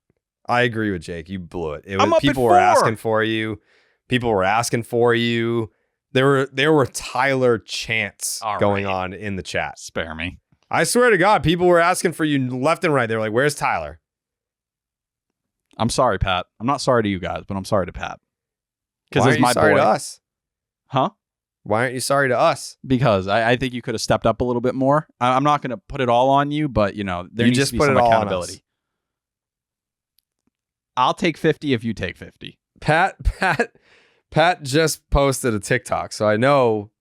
I agree with Jake. You blew it. I'm up people at were 4. asking for you. People were asking for you. There were Tyler chants going on in the chat. Spare me. I swear to God, people were asking for you left and right. They were like, "Where's Tyler?" I'm sorry, Pat. I'm not sorry to you guys, but I'm sorry to Pat. Because it's my boy. To us? Huh? Why aren't you sorry to us? Because I think you could have stepped up a little bit more. I'm not going to put it all on you, but there needs to be some accountability. I'll take 50 if you take 50. Pat just posted a TikTok, so I know.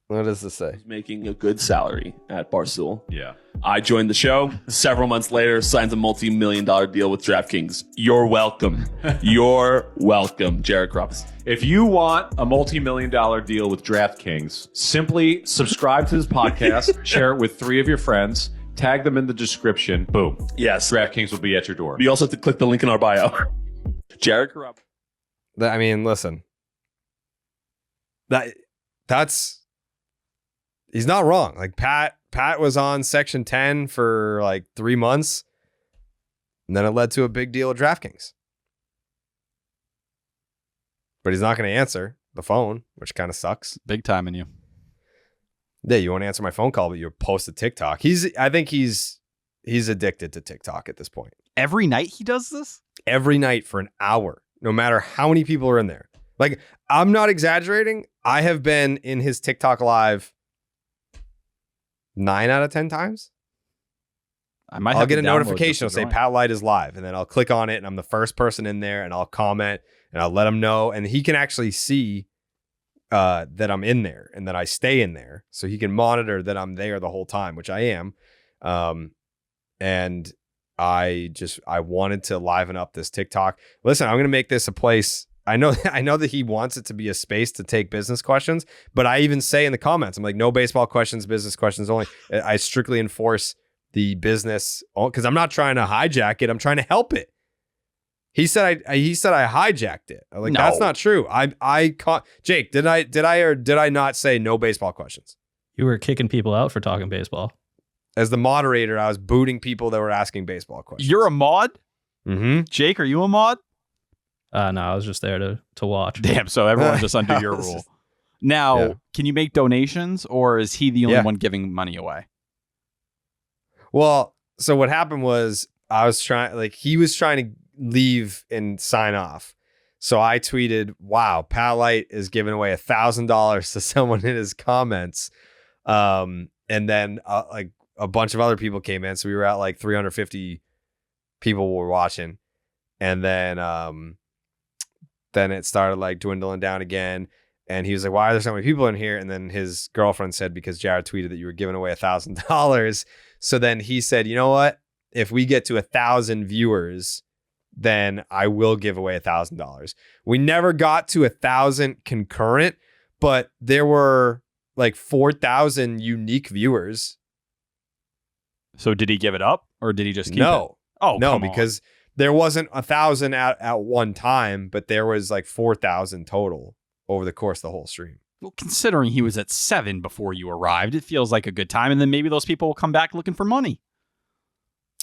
What does this say? He's making a good salary at Barstool. Yeah. I joined the show. Several months later, signs a multi-million-dollar deal with DraftKings. You're welcome. You're welcome, Jared Crops. If you want a multi-million-dollar deal with DraftKings, simply subscribe to this podcast, share it with 3 of your friends, tag them in the description. Boom. Yes. DraftKings will be at your door. You also have to click the link in our bio. Jared Crops. I mean, listen. That's... He's not wrong. Like Pat was on Section 10 for like 3 months, and then it led to a big deal at DraftKings. But he's not going to answer the phone, which kind of sucks. Big time in you. Yeah, you won't answer my phone call, but you post a TikTok. I think he's addicted to TikTok at this point. Every night he does this? Every night for an hour, no matter how many people are in there. Like, I'm not exaggerating. I have been in his TikTok live 9 out of 10 times. I'll get a notification. It'll say Pat Light is live, and then I'll click on it, and I'm the first person in there, and I'll comment, and I'll let him know, and he can actually see that I'm in there and that I stay in there, so he can monitor that I'm there the whole time, which I am. And I wanted to liven up this TikTok. Listen, I'm gonna make this a place. I know that he wants it to be a space to take business questions, but I even say in the comments, I'm like, no baseball questions, business questions only. I strictly enforce the business because I'm not trying to hijack it. I'm trying to help it. He said I hijacked it. I'm like, no. That's not true. I caught Jake. Did I not say no baseball questions? You were kicking people out for talking baseball. As the moderator, I was booting people that were asking baseball questions. You're a mod? Mm-hmm. Jake, are you a mod? No, I was just there to watch. Damn, so everyone's just under your rule. Now, Can you make donations, or is he the only one giving money away? Well, so what happened was he was trying to leave and sign off. So I tweeted, wow, Pat Light is giving away $1,000 to someone in his comments. And then like a bunch of other people came in. So we were at like 350 people were watching. And then it started like dwindling down again. And he was like, why are there so many people in here? And then his girlfriend said, because Jared tweeted that you were giving away $1,000. So then he said, you know what? If we get to 1,000 viewers, then I will give away $1,000. We never got to 1,000 concurrent, but there were like 4,000 unique viewers. So did he give it up or did he just keep it? No. Oh, No, come because there wasn't 1,000 at one time, but there was like 4,000 total over the course of the whole stream. Well, considering he was at 7 before you arrived, it feels like a good time. And then maybe those people will come back looking for money.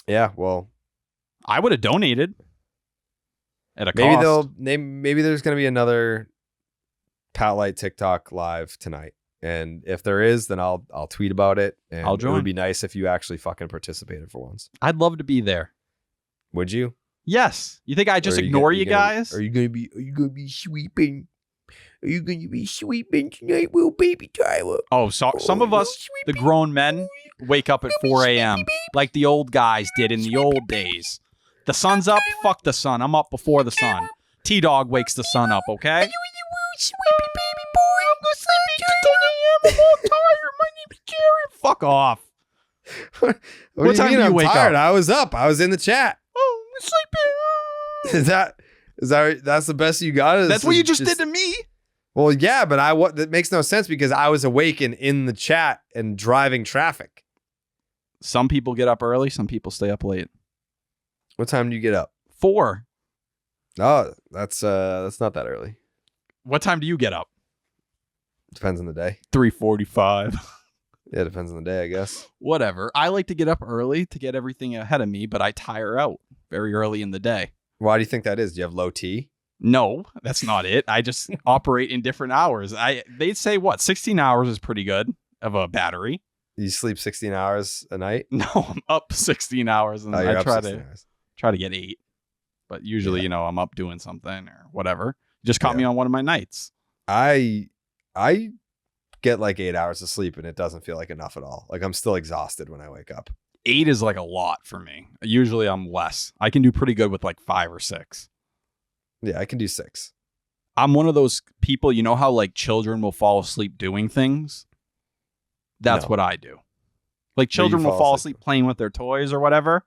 Yeah, well, I would have donated at a cost. Maybe there's going to be another Pat Light TikTok live tonight. And if there is, then I'll tweet about it. And I'll join. It would be nice if you actually fucking participated for once. I'd love to be there. Would you? Yes. You think I just ignore you guys? Are you gonna be sweeping? Are you gonna be sweeping tonight, little baby Tyler? Oh, so some of us, the grown men, wake up at 4 a.m. like the old guys did in the old days. The sun's up, fuck the sun. I'm up before the sun. T-Dog wakes the sun up, okay? Sweepy baby boy, I'm gonna sleep at 10 a.m. I'm all tired. My name's Jared. Fuck off. What time do you I'm wake tired? up? I was up. I was in the chat. Oh, I'm sleeping. That's the best you got? That's what you just did to me. Well, yeah, but that makes no sense because I was awake and in the chat and driving traffic. Some people get up early. Some people stay up late. What time do you get up? 4. Oh, that's not that early. What time do you get up? Depends on the day. 3:45. Yeah, depends on the day, I guess. Whatever. I like to get up early to get everything ahead of me, but I tire out very early in the day. Why do you think that is? Do you have low T? No, that's not it. I just operate in different hours. They'd say 16 hours is pretty good of a battery. You sleep 16 hours a night? No, I'm up 16 hours and I try to get 8. But usually, I'm up doing something or whatever. You just caught me on one of my nights. I get like 8 hours of sleep and it doesn't feel like enough at all. Like I'm still exhausted when I wake up. 8 is like a lot for me. Usually I'm less. I can do pretty good with like 5 or 6. Yeah, I can do 6. I'm one of those people, you know how like children will fall asleep doing things? That's what I do. Like children will fall asleep playing with their toys or whatever.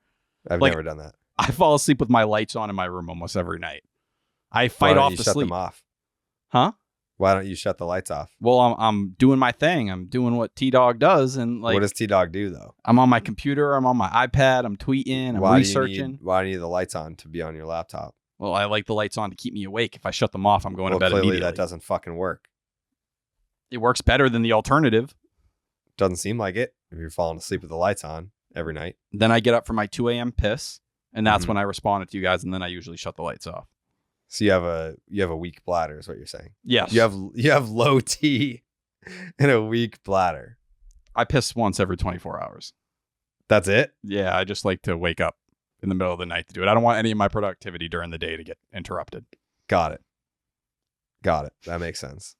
I've never done that. I fall asleep with my lights on in my room almost every night. I fight off the sleep. Shut them off? Huh? Why don't you shut the lights off? Well, I'm doing my thing. I'm doing what T-Dog does. And like, what does T-Dog do though? I'm on my computer. I'm on my iPad. I'm tweeting. I'm researching. Why do you need the lights on to be on your laptop? Well, I like the lights on to keep me awake. If I shut them off, I'm going to bed immediately. That doesn't fucking work. It works better than the alternative. Doesn't seem like it if you're falling asleep with the lights on every night. Then I get up for my 2 a.m. piss, and that's when I responded to you guys, and then I usually shut the lights off. So you have a weak bladder is what you're saying. Yes. You have low T and a weak bladder. I piss once every 24 hours. That's it? Yeah, I just like to wake up in the middle of the night to do it. I don't want any of my productivity during the day to get interrupted. Got it. That makes sense.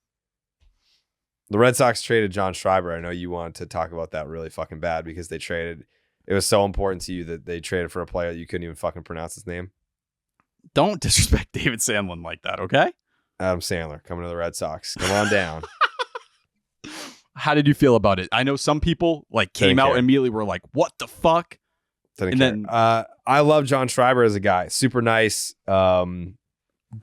The Red Sox traded John Schreiber. I know you wanted to talk about that really fucking bad because it was so important to you that they traded for a player that you couldn't even fucking pronounce his name. Don't disrespect David Sandlin like that, okay? Adam Sandler coming to the Red Sox. Come on down. How did you feel about it? I know some people came out and immediately were like, what the fuck? Then I love John Schreiber as a guy. Super nice. Got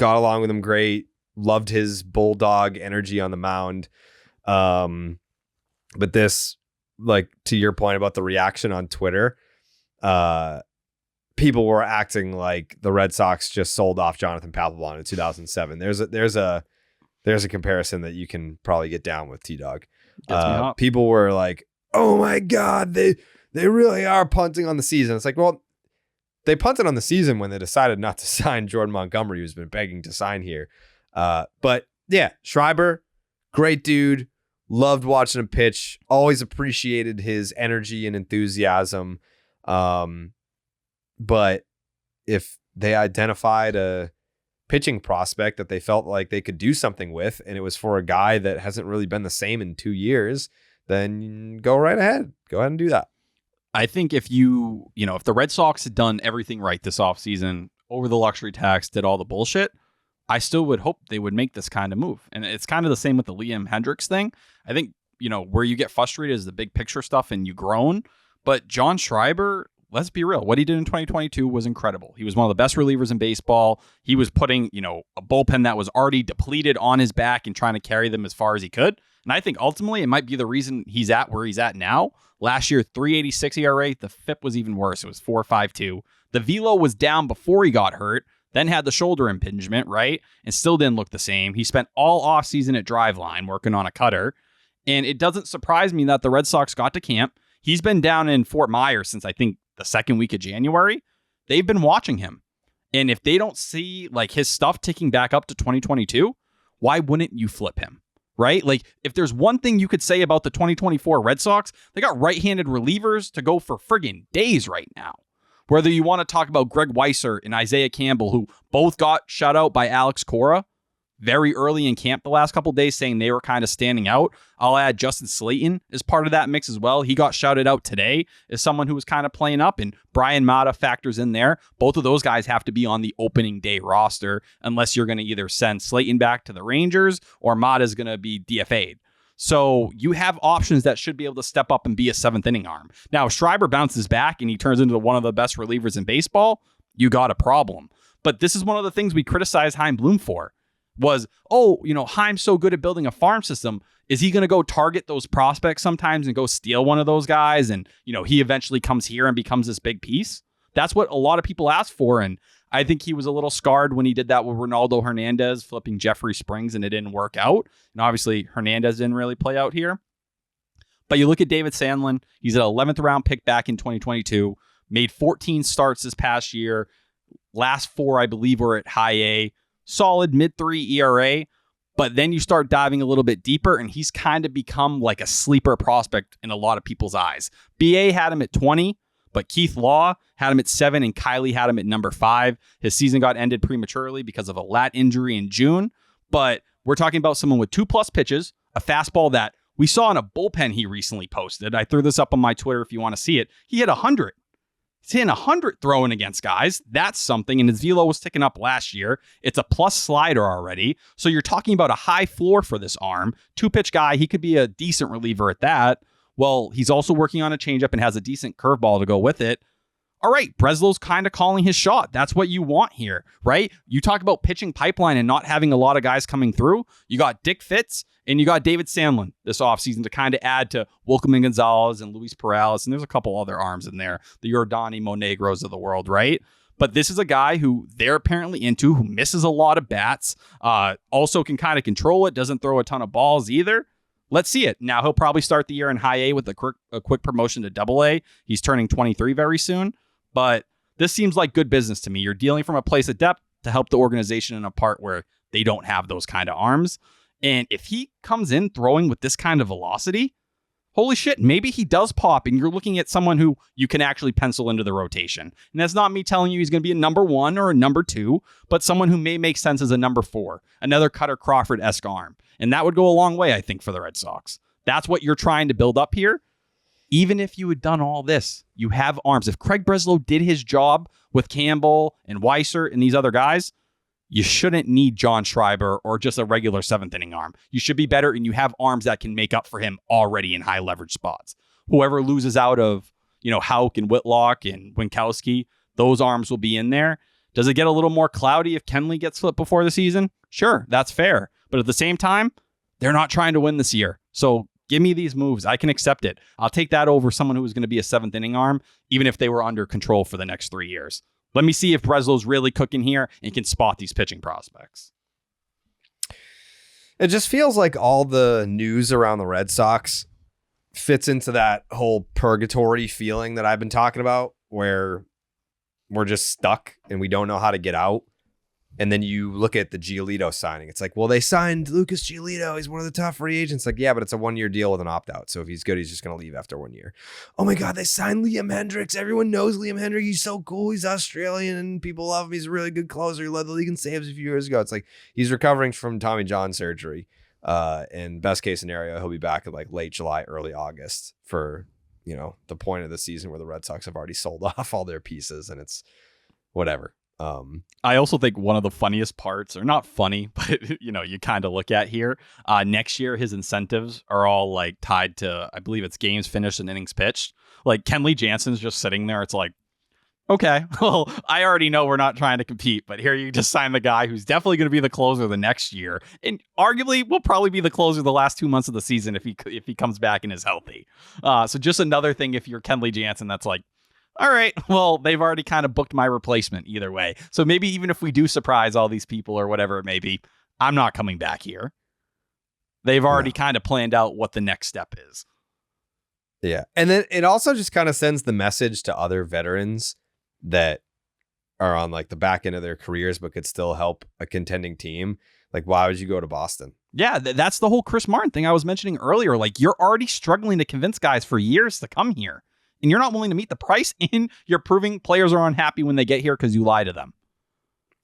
along with him great. Loved his bulldog energy on the mound. But this, to your point about the reaction on Twitter, people were acting like the Red Sox just sold off Jonathan Papelbon in 2007. There's a comparison that you can probably get down with, T-Dog. People were like, oh my God, they really are punting on the season. It's like, well, they punted on the season when they decided not to sign Jordan Montgomery, who's been begging to sign here. But yeah, Schreiber, great dude. Loved watching him pitch. Always appreciated his energy and enthusiasm. But if they identified a pitching prospect that they felt like they could do something with, and it was for a guy that hasn't really been the same in 2 years, then go right ahead. Go ahead and do that. I think if if the Red Sox had done everything right this offseason, over the luxury tax, did all the bullshit, I still would hope they would make this kind of move. And it's kind of the same with the Liam Hendricks thing. I think, where you get frustrated is the big picture stuff and you groan. But John Schreiber, let's be real. What he did in 2022 was incredible. He was one of the best relievers in baseball. He was putting, a bullpen that was already depleted on his back and trying to carry them as far as he could. And I think ultimately it might be the reason he's at where he's at now. Last year, 3.86 ERA. The FIP was even worse. It was 4.52. The velo was down before he got hurt, then had the shoulder impingement, right? And still didn't look the same. He spent all offseason at Driveline working on a cutter. And it doesn't surprise me that the Red Sox got to camp. He's been down in Fort Myers since I think the second week of January. They've been watching him. And if they don't see like his stuff ticking back up to 2022, why wouldn't you flip him? Right? Like if there's one thing you could say about the 2024 Red Sox, they got right-handed relievers to go for friggin' days right now. Whether you want to talk about Greg Weisser and Isaiah Campbell, who both got shut out by Alex Cora very early in camp the last couple of days, saying they were kind of standing out. I'll add Justin Slayton as part of that mix as well. He got shouted out today as someone who was kind of playing up, and Brian Mata factors in there. Both of those guys have to be on the opening day roster unless you're going to either send Slayton back to the Rangers or Mata's going to be DFA'd. So you have options that should be able to step up and be a seventh inning arm. Now, if Schreiber bounces back and he turns into one of the best relievers in baseball, you got a problem. But this is one of the things we criticize Chaim Bloom for. Was, Chaim's so good at building a farm system. Is he going to go target those prospects sometimes and go steal one of those guys? And, he eventually comes here and becomes this big piece. That's what a lot of people ask for. And I think he was a little scarred when he did that with Ronaldo Hernandez, flipping Jeffrey Springs, and it didn't work out. And obviously Hernandez didn't really play out here. But you look at David Sandlin, he's an 11th round pick back in 2022, made 14 starts this past year. Last 4, I believe, were at high A. Solid mid-3 ERA, but then you start diving a little bit deeper, and he's kind of become like a sleeper prospect in a lot of people's eyes. BA had him at 20, but Keith Law had him at 7, and Kylie had him at number 5. His season got ended prematurely because of a lat injury in June, but we're talking about someone with 2+ pitches, a fastball that we saw in a bullpen he recently posted. I threw this up on my Twitter if you want to see it. He hit 100. He's hitting 100 throwing against guys. That's something. And his velo was ticking up last year. It's a plus slider already. So you're talking about a high floor for this arm. 2-pitch guy. He could be a decent reliever at that. Well, he's also working on a changeup and has a decent curveball to go with it. All right, Breslow's kind of calling his shot. That's what you want here, right? You talk about pitching pipeline and not having a lot of guys coming through. You got Dick Fitz and you got David Sandlin this offseason to kind of add to Wilkerman Gonzalez and Luis Perales. And there's a couple other arms in there, the Yordani Monegros of the world, right? But this is a guy who they're apparently into, who misses a lot of bats, also can kind of control it, doesn't throw a ton of balls either. Let's see it. Now, he'll probably start the year in high A with a quick promotion to double A. He's turning 23 very soon. But this seems like good business to me. You're dealing from a place of depth to help the organization in a part where they don't have those kind of arms. And if he comes in throwing with this kind of velocity, holy shit, maybe he does pop and you're looking at someone who you can actually pencil into the rotation. And that's not me telling you he's going to be a number 1 or a number 2, but someone who may make sense as a number 4, another Cutter Crawford-esque arm. And that would go a long way, I think, for the Red Sox. That's what you're trying to build up here. Even if you had done all this, you have arms. If Craig Breslow did his job with Campbell and Weisser and these other guys, you shouldn't need John Schreiber or just a regular 7th inning arm. You should be better, and you have arms that can make up for him already in high leverage spots. Whoever loses out of, Houck and Whitlock and Winkowski, those arms will be in there. Does it get a little more cloudy if Kenley gets flipped before the season? Sure, that's fair. But at the same time, they're not trying to win this year. So give me these moves. I can accept it. I'll take that over someone who is going to be a 7th inning arm, even if they were under control for the next 3 years. Let me see if Breslow's really cooking here and can spot these pitching prospects. It just feels like all the news around the Red Sox fits into that whole purgatory feeling that I've been talking about, where we're just stuck and we don't know how to get out. And then you look at the Giolito signing. It's like, well, they signed Lucas Giolito. He's one of the top free agents. Like, yeah, but it's a 1-year deal with an opt-out. So if he's good, he's just going to leave after 1 year. Oh my God, they signed Liam Hendricks. Everyone knows Liam Hendricks. He's so cool. He's Australian and people love him. He's a really good closer. He led the league in saves a few years ago. It's like he's recovering from Tommy John surgery. And best case scenario, he'll be back in like late July, early August for, the point of the season where the Red Sox have already sold off all their pieces and it's whatever. I also think one of the funniest parts, or not funny, but you kind of look at here, next year his incentives are all like tied to, I believe it's games finished and innings pitched. Like Kenley Jansen's just sitting there. It's like, okay, well, I already know we're not trying to compete, but here you just sign the guy who's definitely going to be the closer the next year, and arguably will probably be the closer the last 2 months of the season if he comes back and is healthy. So just another thing, if you're Kenley Jansen, that's like, all right, well, they've already kind of booked my replacement either way. So maybe even if we do surprise all these people or whatever it may be, I'm not coming back here. They've already kind of planned out what the next step is. Yeah. And then it also just kind of sends the message to other veterans that are on like the back end of their careers, but could still help a contending team. Like, why would you go to Boston? Yeah, that's the whole Chris Martin thing I was mentioning earlier. Like, you're already struggling to convince guys for years to come here, and you're not willing to meet the price, and you're proving players are unhappy when they get here because you lie to them.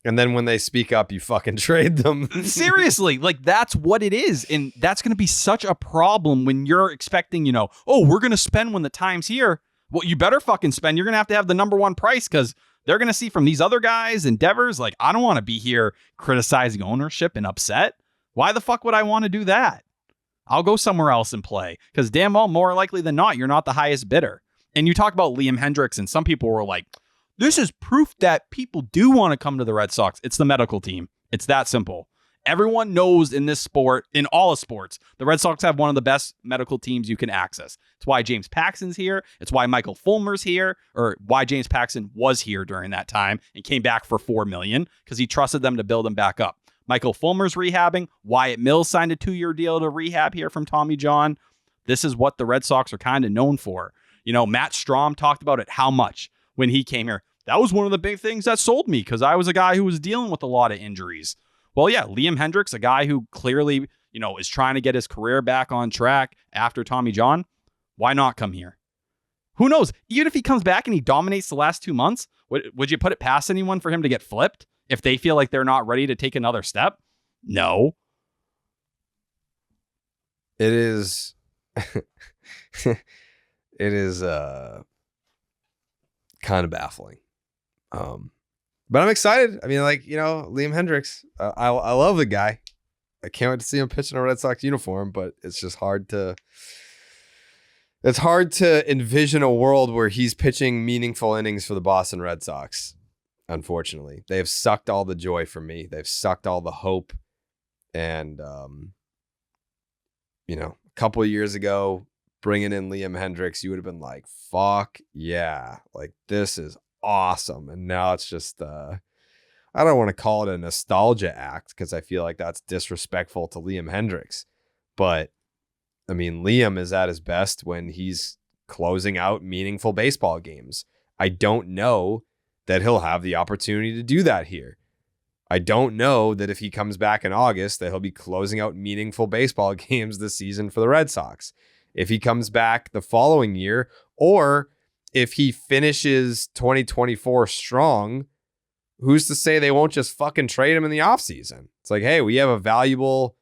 And then when they speak up, you fucking trade them. Seriously, like that's what it is. And that's going to be such a problem when you're expecting, oh, we're going to spend when the time's here. Well, you better fucking spend. You're going to have the number one price because they're going to see from these other guys and Devers, like, I don't want to be here criticizing ownership and upset. Why the fuck would I want to do that? I'll go somewhere else and play because damn well, more likely than not, you're not the highest bidder. And you talk about Liam Hendricks, and some people were like, this is proof that people do want to come to the Red Sox. It's the medical team. It's that simple. Everyone knows in this sport, in all of sports, the Red Sox have one of the best medical teams you can access. It's why James Paxton's here. It's why Michael Fulmer's here, or why James Paxton was here during that time and came back for $4 million because he trusted them to build him back up. Michael Fulmer's rehabbing. Wyatt Mills signed a 2-year deal to rehab here from Tommy John. This is what the Red Sox are kind of known for. Matt Strahm talked about it how much when he came here. That was one of the big things that sold me because I was a guy who was dealing with a lot of injuries. Well, yeah, Liam Hendricks, a guy who clearly, is trying to get his career back on track after Tommy John. Why not come here? Who knows? Even if he comes back and he dominates the last 2 months, would you put it past anyone for him to get flipped if they feel like they're not ready to take another step? No. It is. It is kind of baffling. But I'm excited. I mean, Liam Hendricks, I love the guy. I can't wait to see him pitch in a Red Sox uniform, but it's just hard to envision a world where he's pitching meaningful innings for the Boston Red Sox. Unfortunately, they have sucked all the joy from me. They've sucked all the hope. And, a couple of years ago, bringing in Liam Hendricks, you would have been like, fuck yeah. Like, this is awesome. And now it's just I don't want to call it a nostalgia act because I feel like that's disrespectful to Liam Hendricks, but I mean, Liam is at his best when he's closing out meaningful baseball games. I don't know that he'll have the opportunity to do that here. I don't know that if he comes back in August that he'll be closing out meaningful baseball games this season for the Red Sox. If he comes back the following year, or if he finishes 2024 strong, who's to say they won't just fucking trade him in the offseason? It's like, hey, we have a valuable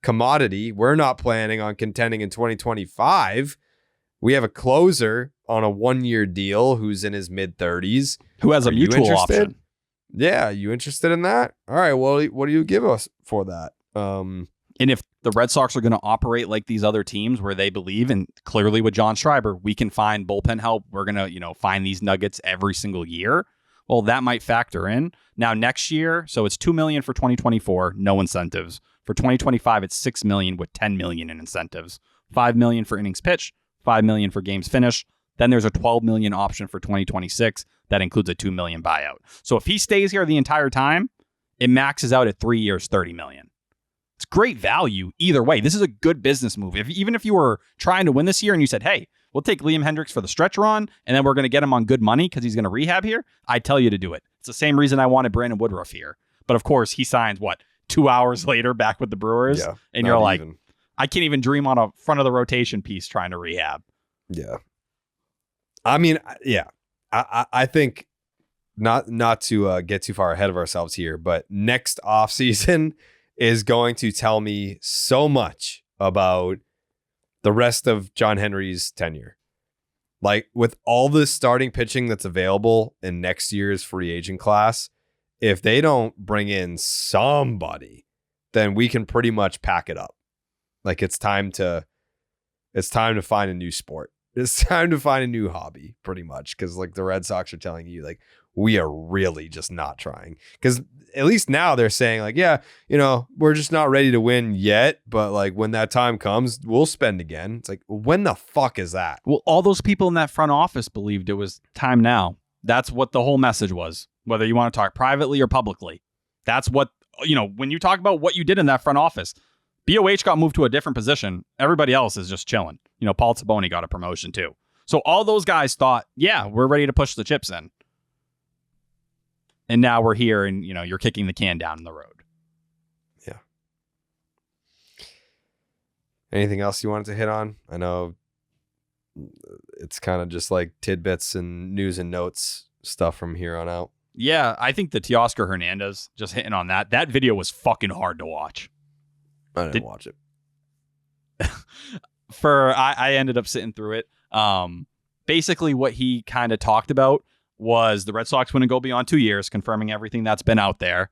commodity. We're not planning on contending in 2025. We have a closer on a 1-year deal who's in his mid-30s. Who has a mutual option. Yeah, you interested in that? All right, well, what do you give us for that? And if the Red Sox are going to operate like these other teams where they believe, and clearly with John Schreiber, we can find bullpen help. We're going to, find these nuggets every single year. Well, that might factor in. Now, next year, so it's $2 million for 2024, no incentives. For 2025, it's $6 million with $10 million in incentives. $5 million for innings pitched, $5 million for games finished. Then there's a $12 million option for 2026. That includes a $2 million buyout. So if he stays here the entire time, it maxes out at 3 years, $30 million. It's great value either way. This is a good business move. Even if you were trying to win this year and you said, hey, we'll take Liam Hendricks for the stretch run and then we're going to get him on good money because he's going to rehab here, I tell you to do it. It's the same reason I wanted Brandon Woodruff here. But of course, he signs, 2 hours later back with the Brewers? Yeah, and you're like, even. I can't even dream on a front of the rotation piece trying to rehab. Yeah. I mean, yeah. I think not to get too far ahead of ourselves here, but next offseason is going to tell me so much about the rest of John Henry's tenure. Like, with all the starting pitching that's available in next year's free agent class, if they don't bring in somebody, then we can pretty much pack it up. Like it's time to find a new sport. It's time to find a new hobby, pretty much. Because like the Red Sox are telling you, like, we are really just not trying. Because at least now they're saying like, yeah, we're just not ready to win yet. But like when that time comes, we'll spend again. It's like, when the fuck is that? Well, all those people in that front office believed it was time now. That's what the whole message was, whether you want to talk privately or publicly. That's what, when you talk about what you did in that front office, BOH got moved to a different position. Everybody else is just chilling. Paul Taboni got a promotion too. So all those guys thought, yeah, we're ready to push the chips in. And now we're here and, you're kicking the can down the road. Yeah. Anything else you wanted to hit on? I know it's kind of just like tidbits and news and notes stuff from here on out. Yeah, I think the Teoscar Hernandez, just hitting on that video was fucking hard to watch. I didn't watch it. I ended up sitting through it. Basically what he kind of talked about was the Red Sox wouldn't go beyond 2 years, confirming everything that's been out there.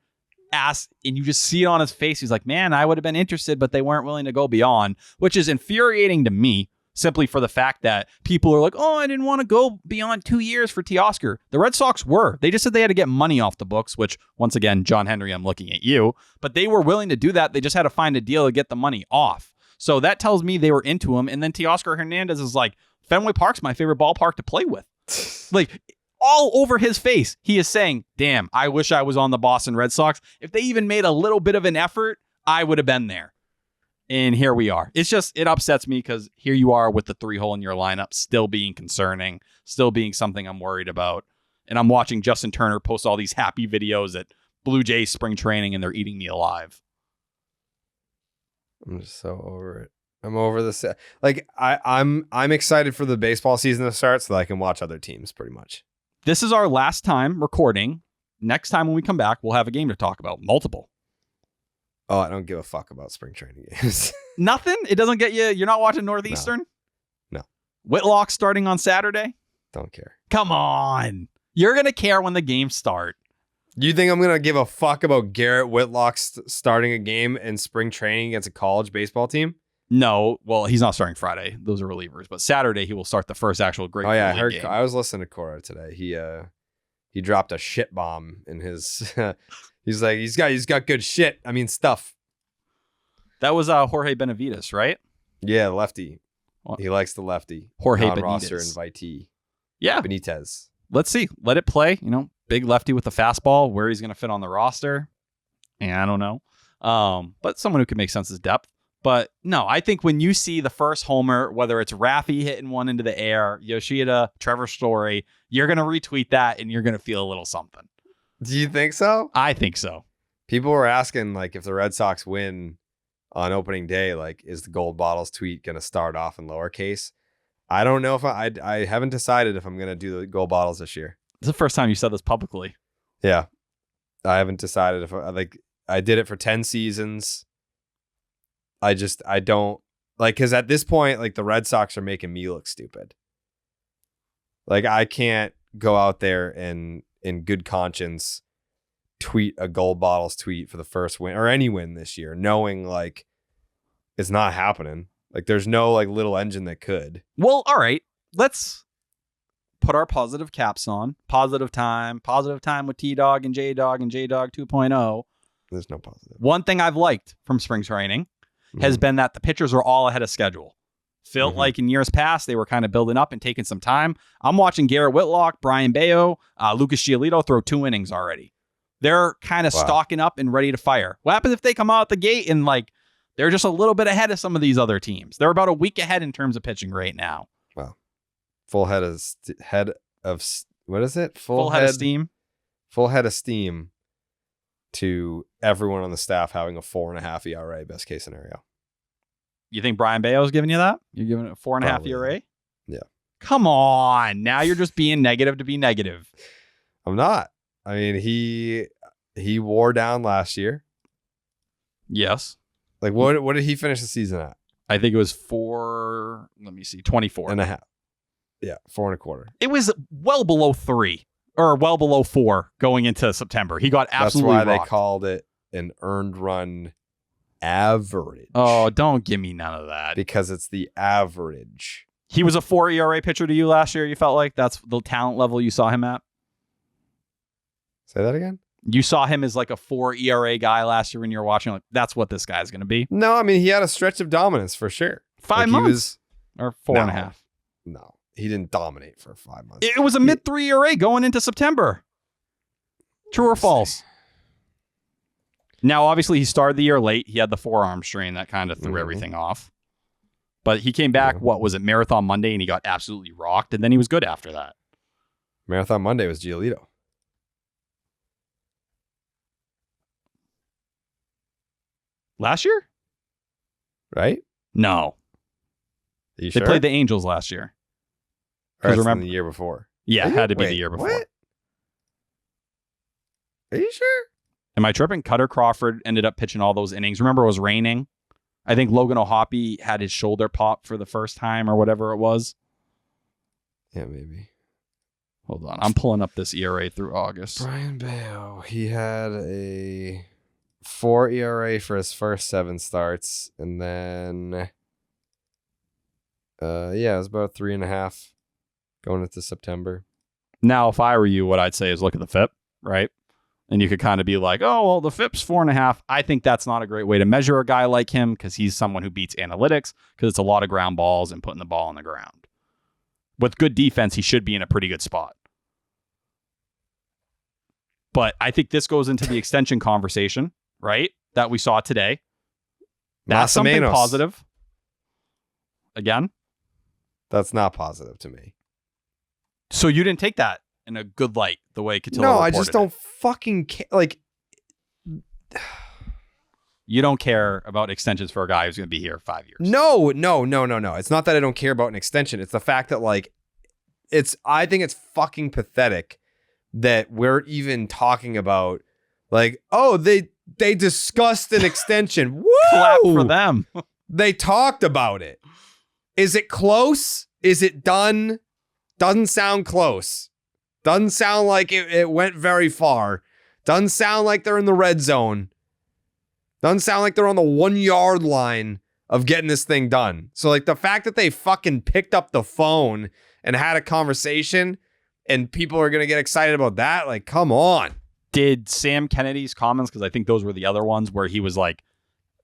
And you just see it on his face. He's like, man, I would have been interested, but they weren't willing to go beyond, which is infuriating to me, simply for the fact that people are like, oh, I didn't want to go beyond 2 years for Teoscar. The Red Sox were. They just said they had to get money off the books, which, once again, John Henry, I'm looking at you. But they were willing to do that. They just had to find a deal to get the money off. So that tells me they were into him. And then Teoscar Hernandez is like, Fenway Park's my favorite ballpark to play with. Like, all over his face, he is saying, damn, I wish I was on the Boston Red Sox. If they even made a little bit of an effort, I would have been there. And here we are. It's just, it upsets me because here you are with the 3-hole in your lineup still being concerning, still being something I'm worried about. And I'm watching Justin Turner post all these happy videos at Blue Jays spring training and they're eating me alive. I'm just so over it. I'm over this. Like I'm excited for the baseball season to start so that I can watch other teams pretty much. This is our last time recording. Next time when we come back, we'll have a game to talk about. Multiple. Oh, I don't give a fuck about spring training games. Nothing? It doesn't get you. You're not watching Northeastern? No. Whitlock starting on Saturday? Don't care. Come on. You're going to care when the games start. You think I'm going to give a fuck about Garrett Whitlock starting a game in spring training against a college baseball team? No. Well, he's not starting Friday. Those are relievers. But Saturday, he will start the first actual great. Oh, yeah. I heard. Game. I was listening to Cora today. He dropped a shit bomb in his. He's like, he's got good shit. I mean, stuff. That was Jorge Benavides, right? Yeah, lefty. Well, he likes the lefty. Jorge roster Benitez. invitee. Yeah. Benitez. Let's see. Let it play. Big lefty with the fastball. Where he's going to fit on the roster. And I don't know. But someone who can make sense is depth. But no, I think when you see the first homer, whether it's Raffy hitting one into the air, Yoshida, Trevor Story, you're going to retweet that and you're going to feel a little something. Do you think so? I think so. People were asking, like, if the Red Sox win on opening day, like, is the Gold Bottles tweet going to start off in lowercase? I don't know if I haven't decided if I'm going to do the Gold Bottles this year. It's the first time you said this publicly. Yeah. I haven't decided if I did it for 10 seasons. I don't because at this point, like, the Red Sox are making me look stupid. Like, I can't go out there and in good conscience tweet a Gold Bottles tweet for the first win or any win this year, knowing like it's not happening. Like, there's no like little engine that could. Well, all right, let's put our positive caps on. Positive time with T-Dog and J-Dog and J-Dog 2.0. There's no positive. One thing I've liked from spring training has been that the pitchers are all ahead of schedule. Felt like in years past, they were kind of building up and taking some time. I'm watching Garrett Whitlock, Brayan Bello, Lucas Giolito throw 2 innings already. They're kind of stocking up and ready to fire. What happens if they come out the gate and like they're just a little bit ahead of some of these other teams? They're about a week ahead in terms of pitching right now. Wow. Full head of what is it? Full head of steam. Full head of steam to everyone on the staff having a 4.5 ERA, best case scenario. You think Brayan Bello is giving you that? You're giving it a 4.5 ERA? Yeah. Come on. Now you're just being negative to be negative. I'm not. I mean, he wore down last year. Yes. Like, what did he finish the season at? I think it was 24. And a half. Yeah, 4.25. It was well below 3. or well below 4 going into September. He got absolutely That's why rocked. they called it an earned run average. Oh, don't give me none of that. Because it's the average. He was a 4 ERA pitcher to you last year, you felt like? That's the talent level you saw him at? Say that again? You saw him as like a 4 ERA guy last year when you were watching. Like, that's what this guy's going to be. No, I mean, he had a stretch of dominance for sure. 5 months? Or 4.5? No, he didn't dominate for 5 months. It was a mid 3 ERA going into September. True or false? Now, obviously, he started the year late. He had the forearm strain that kind of threw everything off. But he came back, what was it, Marathon Monday, and he got absolutely rocked, and then he was good after that. Marathon Monday was Giolito. Last year? Right? No. Are you They sure? played the Angels last year. Or it's remember- the year before. Yeah, it had to be Wait, the year before. What? Are you sure? Am I tripping? Cutter Crawford ended up pitching all those innings. Remember, it was raining. I think Logan O'Hoppe had his shoulder pop for the first time or whatever it was. Yeah, maybe. Hold on. I'm pulling up this ERA through August. Brayan Bello. He had a 4 ERA for his first 7 starts. And then, it was about 3.5 going into September. Now, if I were you, what I'd say is look at the FIP, right? And you could kind of be like, oh, well, the FIP's 4.5. I think that's not a great way to measure a guy like him because he's someone who beats analytics because it's a lot of ground balls and putting the ball on the ground. With good defense, he should be in a pretty good spot. But I think this goes into the extension conversation, right? That we saw today. That's something Masamenos. positive. Again. That's not positive to me. So you didn't take that in a good light, the way Cotillo No, I reported just don't it. fucking care. Like, You don't care about extensions for a guy who's going to be here 5 years. no. It's not that I don't care about an extension. It's the fact that, like, I think it's fucking pathetic that we're even talking about, like, oh, they discussed an extension. Woo! Clap for them. They talked about it. Is it close? Is it done? Doesn't sound close. Doesn't sound like it went very far. Doesn't sound like they're in the red zone. Doesn't sound like they're on the 1 yard line of getting this thing done. So, like, the fact that they fucking picked up the phone and had a conversation and people are going to get excited about that, like, come on. Did Sam Kennedy's comments, because I think those were the other ones where he was like,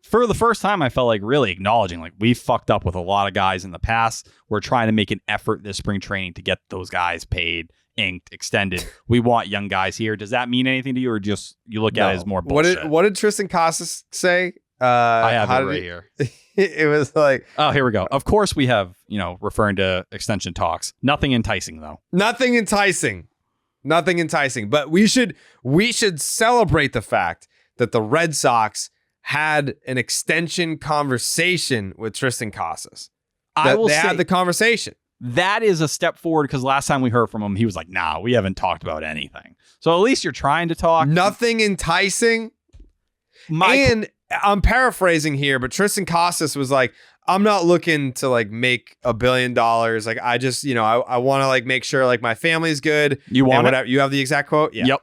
for the first time, I felt like really acknowledging, like, we fucked up with a lot of guys in the past. We're trying to make an effort this spring training to get those guys paid, inked, extended. We want young guys here. Does that mean anything to you, or just you look at it as more bullshit? What did Triston Casas say? I have it right here. It was like, Oh, here we go. Of course we have, referring to extension talks. Nothing enticing, though. nothing enticing. But we should celebrate the fact that the Red Sox had an extension conversation with Triston Casas. They had the conversation. That is a step forward, because last time we heard from him, he was like, nah, we haven't talked about anything. So at least you're trying to talk. Nothing enticing. And I'm paraphrasing here, but Triston Casas was like, I'm not looking to, like, make $1 billion. Like, I just, I want to, like, make sure, like, my family's good. You want whatever. You have the exact quote? Yeah. Yep.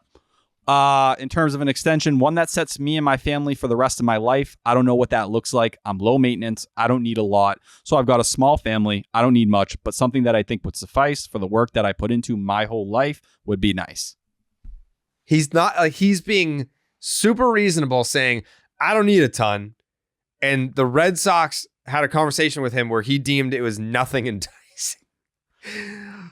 In terms of an extension, one that sets me and my family for the rest of my life. I don't know what that looks like. I'm low maintenance. I don't need a lot. So I've got a small family. I don't need much, but something that I think would suffice for the work that I put into my whole life would be nice. He's not, like, he's being super reasonable, saying, I don't need a ton. And the Red Sox had a conversation with him where he deemed it was nothing enticing.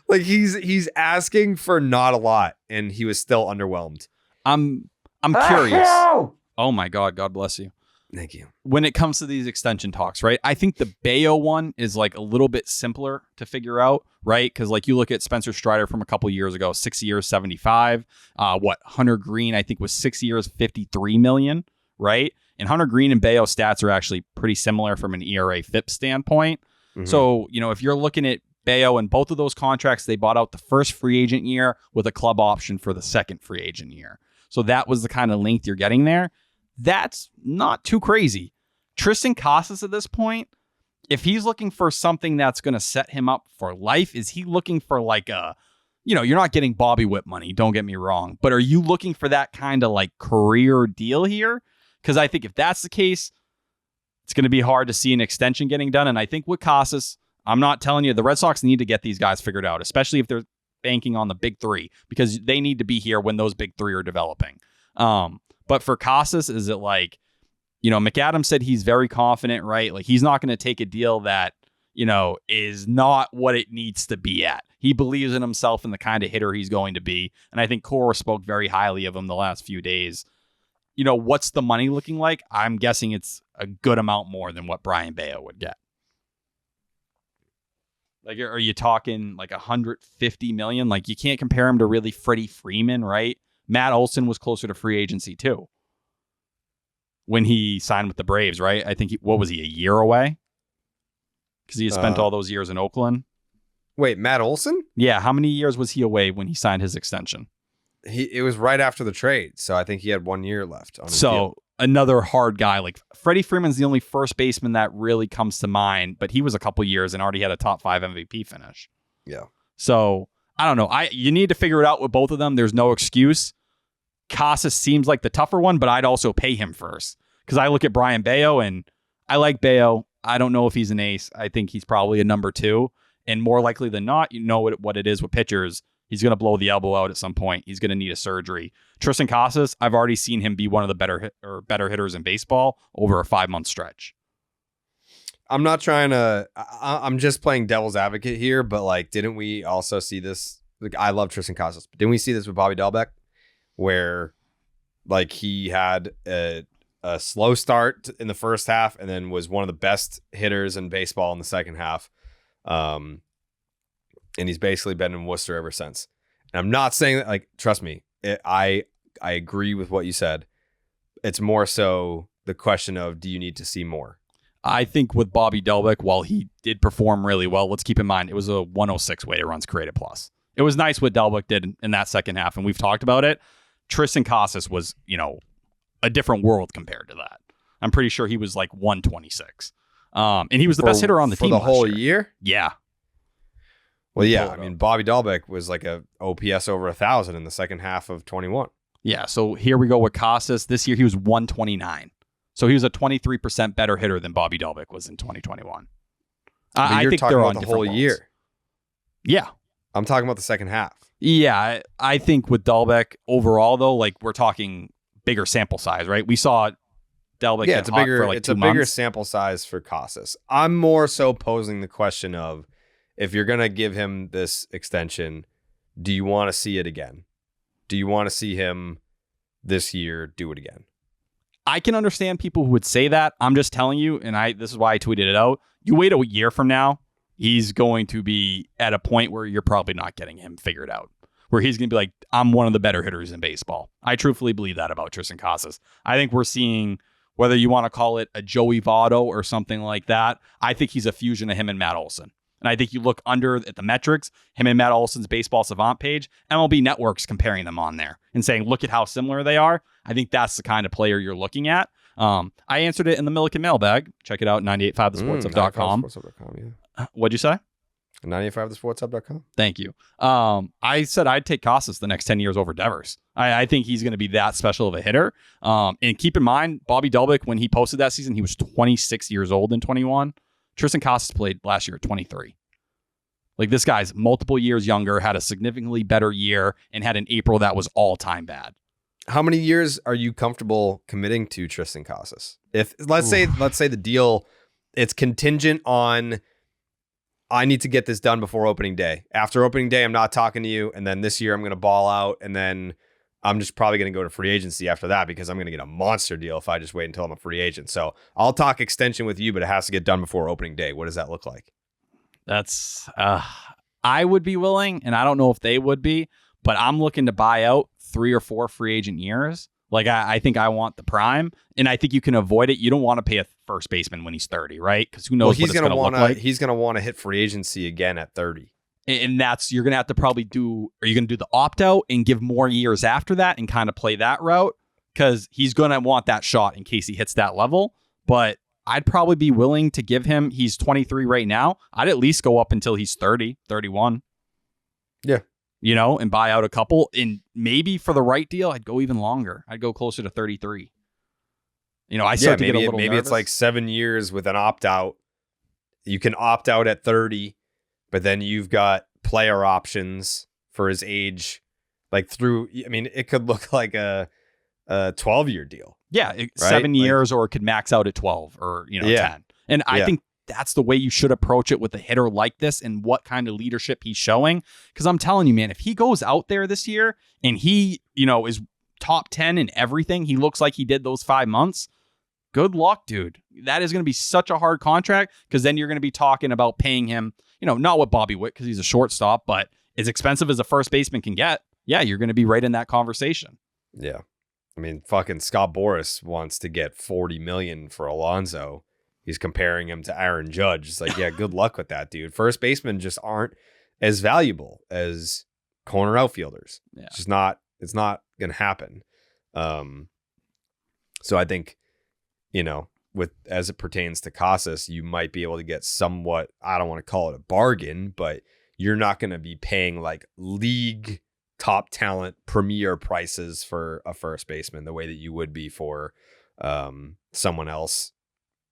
Like, he's asking for not a lot, and he was still underwhelmed. I'm curious. Oh my God bless you. Thank you. When it comes to these extension talks, right? I think the Bello one is, like, a little bit simpler to figure out, right? Because, like, you look at Spencer Strider from a couple years ago, 6 years, 75. Hunter Green, I think, was 6 years, 53 million, right? And Hunter Green and Bello stats are actually pretty similar from an ERA FIP standpoint. Mm-hmm. So, if you're looking at Bello and both of those contracts, they bought out the first free agent year with a club option for the second free agent year. So that was the kind of length you're getting there. That's not too crazy. Triston Casas at this point, if he's looking for something that's going to set him up for life, is he looking for, like, a you're not getting Bobby Witt money, don't get me wrong, but are you looking for that kind of like career deal here? Because I think if that's the case, it's going to be hard to see an extension getting done. And I think with Casas, I'm not telling you, the Red Sox need to get these guys figured out, especially if they're banking on the big three, because they need to be here when those big three are developing. But for Casas, is it like, McAdams said he's very confident, right? Like he's not going to take a deal that, is not what it needs to be at. He believes in himself and the kind of hitter he's going to be. And I think Cora spoke very highly of him the last few days. What's the money looking like? I'm guessing it's a good amount more than what Brayan Bello would get. Like, are you talking like $150 million? Like, you can't compare him to really Freddie Freeman, right? Matt Olson was closer to free agency too when he signed with the Braves, right? I think what was he, a year away? Because he had spent all those years in Oakland. Wait, Matt Olson? Yeah, how many years was he away when he signed his extension? It was right after the trade, so I think he had 1 year left on his deal. Another hard guy. Like Freddie Freeman's the only first baseman that really comes to mind, but he was a couple years and already had a top 5 MVP finish. Yeah. So I don't know. You need to figure it out with both of them. There's no excuse. Casas seems like the tougher one, but I'd also pay him first because I look at Brayan Bello and I like Bello. I don't know if he's an ace. I think he's probably a number 2, and more likely than not, what it is with pitchers. He's going to blow the elbow out at some point. He's going to need a surgery. Triston Casas, I've already seen him be one of the better hitters in baseball over a 5-month stretch. I'm not trying to. I'm just playing devil's advocate here, but like, didn't we also see this? Like, I love Triston Casas, but didn't we see this with Bobby Dalbec, where like he had a slow start in the first half and then was one of the best hitters in baseball in the second half. And he's basically been in Worcester ever since. And I'm not saying that, like, trust me, I agree with what you said. It's more so the question of, do you need to see more? I think with Bobby Dalbec, while he did perform really well, let's keep in mind, it was a 106 weighted runs created plus. It was nice what Dalbec did in that second half, and we've talked about it. Triston Casas was, a different world compared to that. I'm pretty sure he was like 126. And he was the best hitter on the team for the whole year. year? Yeah. Well, yeah. I mean, Bobby Dalbec was like a OPS over 1,000 in the second half of 21. Yeah. So here we go with Casas. This year he was 129. So he was a 23% better hitter than Bobby Dalbec was in 2021. I think talking they're about on the whole different year. balls. Yeah. I'm talking about the second half. Yeah. I think with Dalbec overall, though, like we're talking bigger sample size, right? We saw Dalbec it's a bigger months. sample size for Casas. I'm more so posing the question of, if you're going to give him this extension, do you want to see it again? Do you want to see him this year do it again? I can understand people who would say that. I'm just telling you, and this is why I tweeted it out. You wait a year from now, he's going to be at a point where you're probably not getting him figured out, where he's going to be like, I'm one of the better hitters in baseball. I truthfully believe that about Triston Casas. I think we're seeing, whether you want to call it a Joey Votto or something like that, I think he's a fusion of him and Matt Olson. And I think you look under at the metrics, him and Matt Olson's Baseball Savant page, MLB Network's comparing them on there and saying, look at how similar they are. I think that's the kind of player you're looking at. I answered it in the Milliken mailbag. Check it out, 985thesportshub.com. 985thesportshub.com, yeah. What'd you say? 985thesportshub.com. Thank you. I said I'd take Casas the next 10 years over Devers. I think he's going to be that special of a hitter. And keep in mind, Bobby Dalbec, when he posted that season, he was 26 years old in 21. Triston Casas played last year at 23. Like, this guy's multiple years younger, had a significantly better year, and had an April that was all-time bad. How many years are you comfortable committing to Triston Casas? If let's say the deal, it's contingent on, I need to get this done before opening day. After opening day, I'm not talking to you, and then this year I'm going to ball out, and then I'm just probably going to go to free agency after that because I'm going to get a monster deal if I just wait until I'm a free agent. So I'll talk extension with you, but it has to get done before opening day. What does that look like? That's, I would be willing, and I don't know if they would be, but I'm looking to buy out 3 or 4 free agent years. Like, I think I want the prime, and I think you can avoid it. You don't want to pay a first baseman when he's 30, right? Because who knows what it's going to look like. He's going to want to hit free agency again at 30. And you're going to have to probably are you going to do the opt-out and give more years after that and kind of play that route? Because he's going to want that shot in case he hits that level. But I'd probably be willing to give him, he's 23 right now. I'd at least go up until he's 30, 31. Yeah. and buy out a couple. And maybe for the right deal, I'd go even longer. I'd go closer to 33. I start to get a little maybe nervous. It's like 7 years with an opt-out. You can opt out at 30, but then you've got player options for his age, like through. I mean, it could look like a 12-year deal. Yeah, right? 7 years, or it could max out at 12 or 10. And I think that's the way you should approach it with a hitter like this and what kind of leadership he's showing. Because I'm telling you, man, if he goes out there this year and he, is top 10 in everything, he looks like he did those 5 months. Good luck, dude. That is going to be such a hard contract, because then you're going to be talking about paying him, not what Bobby Witt, because he's a shortstop, but as expensive as a first baseman can get. Yeah, you're going to be right in that conversation. Yeah. I mean, fucking Scott Boras wants to get $40 million for Alonso. He's comparing him to Aaron Judge. It's like, yeah, good luck with that, dude. First basemen just aren't as valuable as corner outfielders. Yeah. It's not going to happen. So I think, with as it pertains to Casas, you might be able to get somewhat, I don't want to call it a bargain, but you're not going to be paying like league top talent premier prices for a first baseman the way that you would be for someone else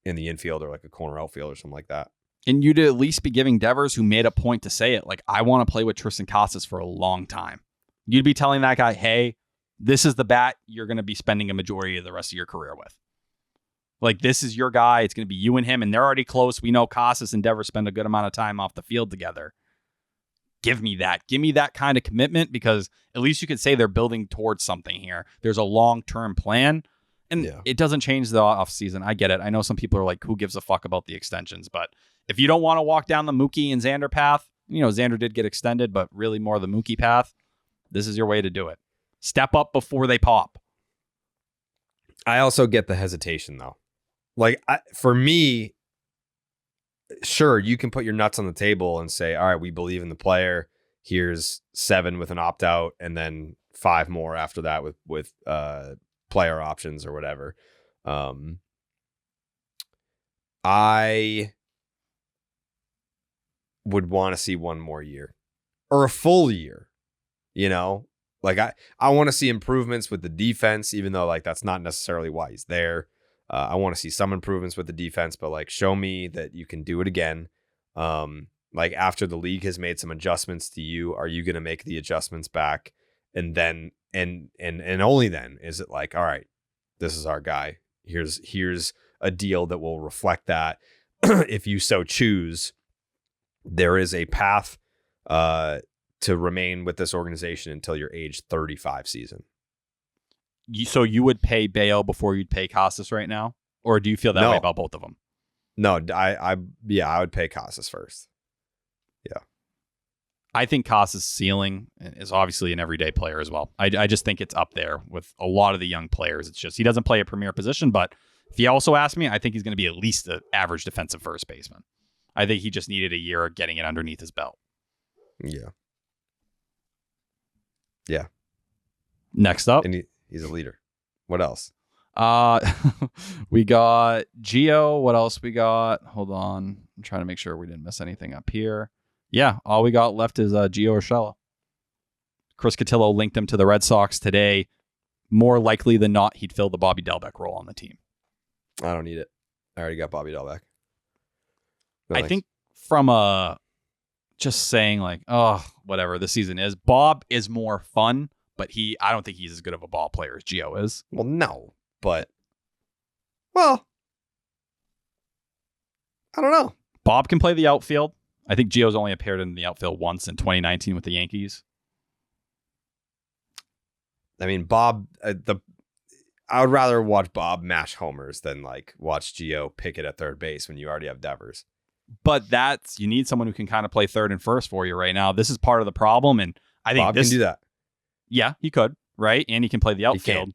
in the infield, or like a corner outfield or something like that. And you'd at least be giving Devers, who made a point to say it, like, I want to play with Triston Casas for a long time. You'd be telling that guy, hey, this is the bat you're going to be spending a majority of the rest of your career with. Like, this is your guy. It's going to be you and him, and they're already close. We know Casas and Devers spend a good amount of time off the field together. Give me that. Give me that kind of commitment, because at least you could say they're building towards something here. There's a long-term plan, and it doesn't change the offseason. I get it. I know some people are like, who gives a fuck about the extensions? But if you don't want to walk down the Mookie and Xander path, Xander did get extended, but really more the Mookie path, this is your way to do it. Step up before they pop. I also get the hesitation, though. Like, for me, sure, you can put your nuts on the table and say, all right, we believe in the player. Here's 7 with an opt-out, and then 5 more after that with player options or whatever. I would want to see 1 more year, or a full year, Like, I want to see improvements with the defense, even though, like, that's not necessarily why he's there. I want to see some improvements with the defense, but like, show me that you can do it again. Like, after the league has made some adjustments to you, are you going to make the adjustments back? And then, and only then is it like, all right, this is our guy. Here's a deal that will reflect that. If you so choose, there is a path to remain with this organization until your age 35 season. So you would pay Bello before you'd pay Casas right now? Or do you feel that way about both of them? No, I would pay Casas first. Yeah. I think Casas' ceiling is obviously an everyday player as well. I just think it's up there with a lot of the young players. It's just, he doesn't play a premier position, but if you also ask me, I think he's going to be at least an average defensive first baseman. I think he just needed a year of getting it underneath his belt. Yeah. Yeah. Next up. And he's a leader. What else? We got Gio. What else we got? Hold on. I'm trying to make sure we didn't miss anything up here. Yeah, all we got left is Gio Urshela. Chris Cotillo linked him to the Red Sox today. More likely than not, he'd fill the Bobby Dalbec role on the team. I don't need it. I already got Bobby Dalbec. I think from just saying like, oh, whatever the season is, Bob is more fun, but I don't think he's as good of a ball player as Gio is. Well, no, but I don't know. Bob can play the outfield. I think Gio's only appeared in the outfield once in 2019 with the Yankees. I mean, Bob, I would rather watch Bob mash homers than like watch Gio pick it at third base when you already have Devers. But you need someone who can kind of play third and first for you right now. This is part of the problem, and I think Bob can do that. Yeah, he could, right? And he can play the outfield.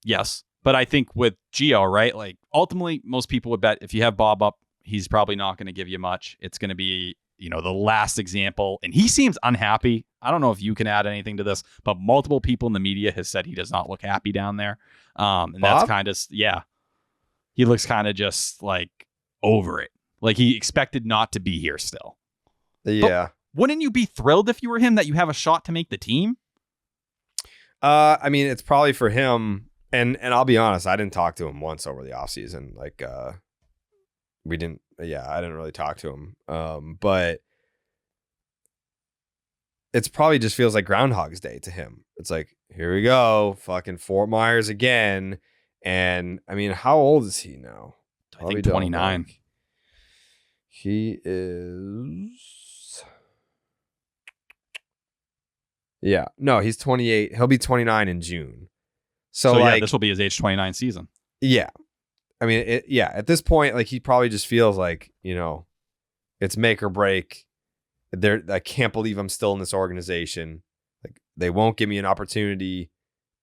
Yes, but I think with Gio, right? Like ultimately, most people would bet if you have Bob up, he's probably not going to give you much. It's going to be, the last example, and he seems unhappy. I don't know if you can add anything to this, but multiple people in the media has said he does not look happy down there. And Bob? That's kind of, he looks kind of just like over it. Like he expected not to be here still. Yeah. Wouldn't you be thrilled if you were him that you have a shot to make the team? I mean, it's probably for him. And I'll be honest, I didn't talk to him once over the offseason. Like, I didn't really talk to him. But it's probably just feels like Groundhog's Day to him. It's like, here we go, fucking Fort Myers again. And I mean, how old is he now? I think 29. He is. Yeah, no, he's 28. He'll be 29 in June. So like, this will be his age 29 season. Yeah. I mean, at this point, like, he probably just feels like, it's make or break. I can't believe I'm still in this organization. Like, they won't give me an opportunity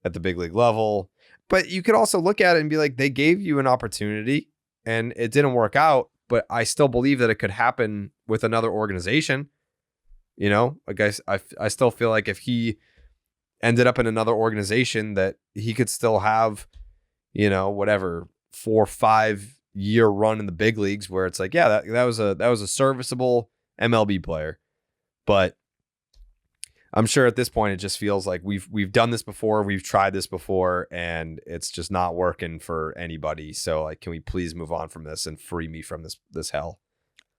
at the big league level. But you could also look at it and be like, they gave you an opportunity and it didn't work out, but I still believe that it could happen with another organization. Like, I still feel like if he ended up in another organization, that he could still have, whatever 4 or 5 year run in the big leagues where it's like, yeah, that was a serviceable MLB player. But I'm sure at this point it just feels like we've done this before, we've tried this before, and it's just not working for anybody. So like, can we please move on from this and free me from this hell?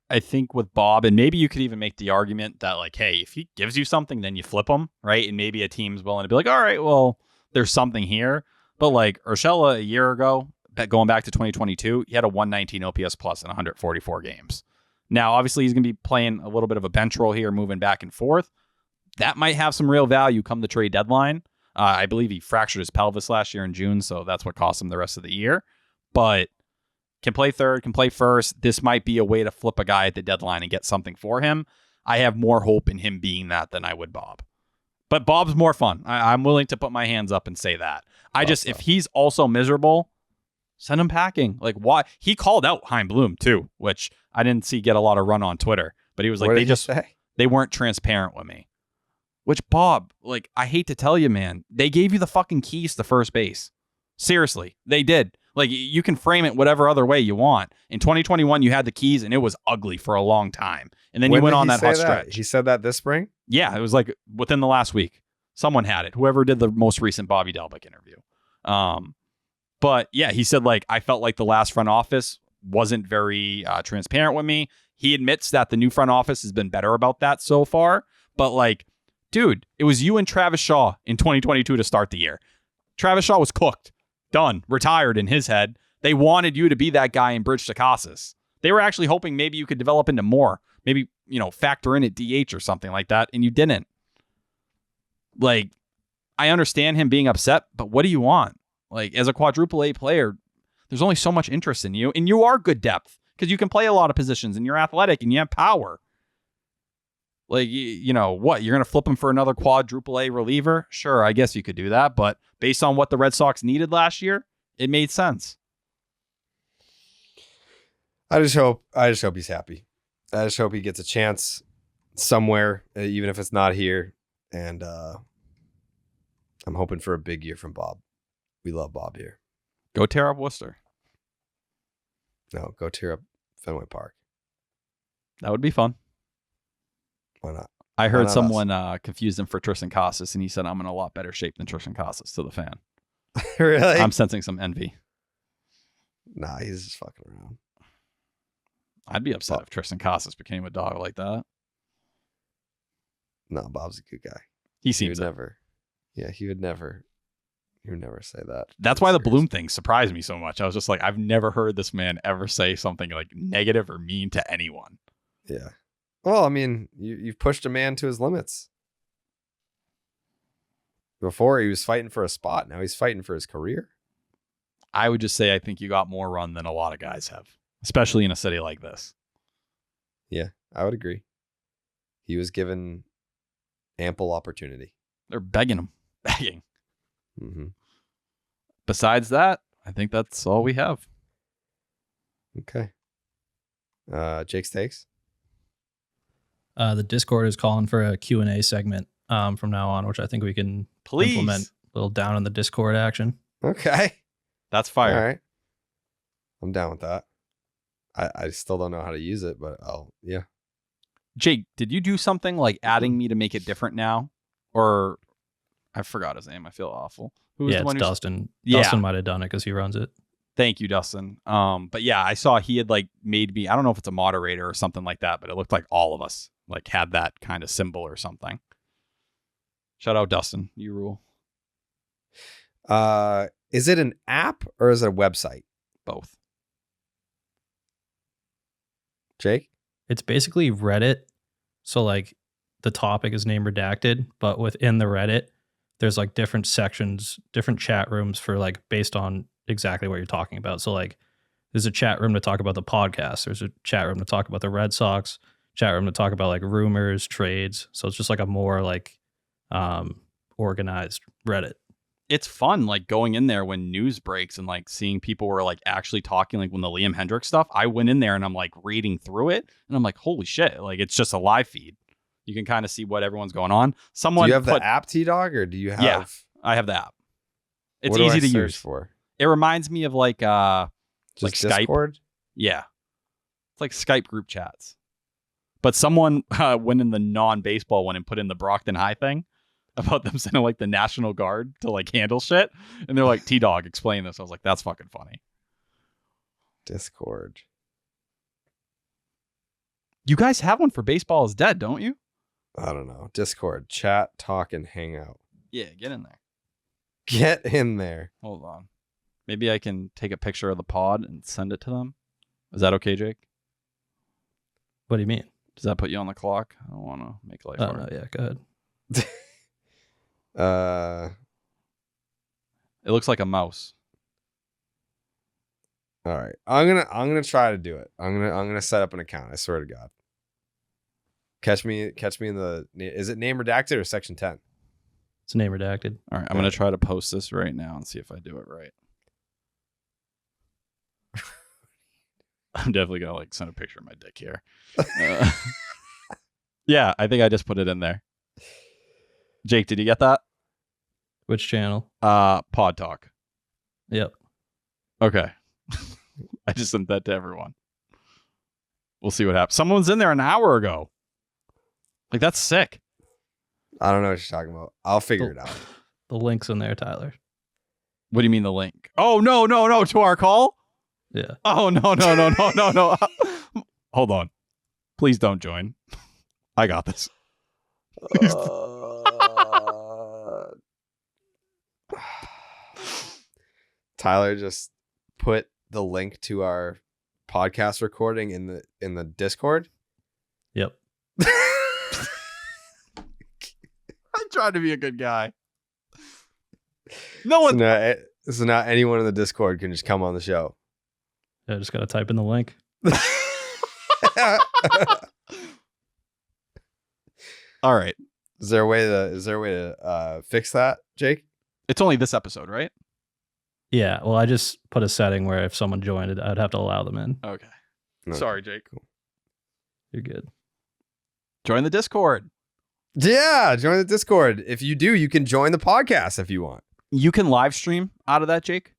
I think with Bob, and maybe you could even make the argument that like, hey, if he gives you something, then you flip him, right? And maybe a team's willing to be like, all right, well, there's something here. But like Urshela a year ago, going back to 2022, he had a 119 OPS plus in 144 games. Now, obviously, he's going to be playing a little bit of a bench role here, moving back and forth. That might have some real value come the trade deadline. I believe he fractured his pelvis last year in June, so that's what cost him the rest of the year. But can play third, can play first. This might be a way to flip a guy at the deadline and get something for him. I have more hope in him being that than I would Bob. But Bob's more fun. I'm willing to put my hands up and say that. If he's also miserable, send him packing. Like, why? He called out Chaim Bloom too, which I didn't see get a lot of run on Twitter. But he was like, they weren't transparent with me. Which, Bob, like, I hate to tell you, man, they gave you the fucking keys to first base. Seriously, they did. Like, you can frame it whatever other way you want. In 2021, you had the keys, and it was ugly for a long time. And then you went on that hot stretch. He said that this spring? Yeah, it was like within the last week. Someone had it. Whoever did the most recent Bobby Dalbec interview. But yeah, he said, like, I felt like the last front office wasn't very transparent with me. He admits that the new front office has been better about that so far. But like, dude, it was you and Travis Shaw in 2022 to start the year. Travis Shaw was cooked. Done. Retired in his head. They wanted you to be that guy and bridge to Casas. They were actually hoping maybe you could develop into more. Maybe, factor in at DH or something like that, and you didn't. Like, I understand him being upset, but what do you want? Like, as a quadruple A player, there's only so much interest in you, and you are good depth because you can play a lot of positions, and you're athletic, and you have power. Like, what? You're going to flip him for another quadruple A reliever? Sure, I guess you could do that. But based on what the Red Sox needed last year, it made sense. I just hope he's happy. I just hope he gets a chance somewhere, even if it's not here. And I'm hoping for a big year from Bob. We love Bob here. Go tear up Worcester. No, go tear up Fenway Park. That would be fun. Why not? I heard someone confused him for Triston Casas, and he said, I'm in a lot better shape than Triston Casas to the fan. Really? I'm sensing some envy. Nah, he's just fucking around. I'd be upset if Triston Casas became a dog like that. No, Bob's a good guy. He seems never. Yeah, he would never say that. That's why the Bloom thing surprised me so much. I was just like, I've never heard this man ever say something like negative or mean to anyone. Yeah. Well, I mean, you've pushed a man to his limits. Before he was fighting for a spot. Now he's fighting for his career. I would just say I think you got more run than a lot of guys have, especially in a city like this. Yeah, I would agree. He was given ample opportunity. They're begging him. Begging. Mm-hmm. Besides that, I think that's all we have. Okay. Jake's takes? The Discord is calling for a Q&A segment from now on, which I think we can implement a little down in the Discord action. Okay. That's fire. All right. I'm down with that. I still don't know how to use it, but yeah. Jake, did you do something like adding me to make it different now? Or I forgot his name. I feel awful. Who was Yeah, the one it's who Dustin. Yeah. Dustin might have done it because he runs it. Thank you, Dustin. But yeah, I saw he had like made me, I don't know if it's a moderator or something like that, but it looked like all of us like had that kind of symbol or something. Shout out Dustin. You rule. Is it an app or is it a website? Both. Jake? It's basically Reddit. So like the topic is name redacted, but within the Reddit, there's like different sections, different chat rooms for like based on exactly what you're talking about. So like there's a chat room to talk about the podcast. There's a chat room to talk about the Red Sox, chat room to talk about like rumors, trades. So it's just like a more like organized Reddit. It's fun like going in there when news breaks and like seeing people were like actually talking, like when the Liam Hendricks stuff, I went in there and I'm like reading through it and I'm like, holy shit, like it's just a live feed. You can kind of see what everyone's going on. Someone Do you have the app, T-Dog, or do you have... Yeah, I have the app. It's what do easy I to search use. For? It reminds me of like Just like Skype. Discord? Yeah. It's like Skype group chats. But someone went in the non-baseball one and put in the Brockton High thing about them sending like the National Guard to like handle shit. And they're like, T-Dog, explain this. I was like, that's fucking funny. Discord. You guys have one for Baseball is Dead, don't you? I don't know. Discord. Chat, talk, and hang out. Yeah, get in there. Get in there. Hold on. Maybe I can take a picture of the pod and send it to them. Is that okay, Jake? What do you mean? Does that put you on the clock? I don't want to make life Oh, hard. no, yeah, go ahead. It looks like a mouse. All right. I'm gonna try to do it. I'm gonna set up an account. I swear to God. Catch me in the... Is it name redacted or section 10? It's name redacted. All right, I'm going to try to post this right now and see if I do it right. I'm definitely going to like send a picture of my dick here. Yeah, I think I just put it in there. Jake, did you get that? Which channel? Pod Talk. Yep. Okay. I just sent that to everyone. We'll see what happens. Someone was in there an hour ago. Like, that's sick. I don't know what you're talking about. I'll figure it out. The link's in there, Tyler. What do you mean the link? Oh, no, to our call? Yeah. Oh, no. Hold on. Please don't join. I got this. Tyler just put the link to our podcast recording in the Discord. Yep. I tried to be a good guy. No one. So now anyone in the Discord can just come on the show. I just got to type in the link. All right. Is there a way to fix that, Jake? It's only this episode, right? Yeah. Well, I just put a setting where if someone joined it, I'd have to allow them in. Okay. No. Sorry, Jake. You're good. Join the Discord. Yeah, join the Discord. If you do, you can join the podcast if you want. You can live stream out of that, Jake?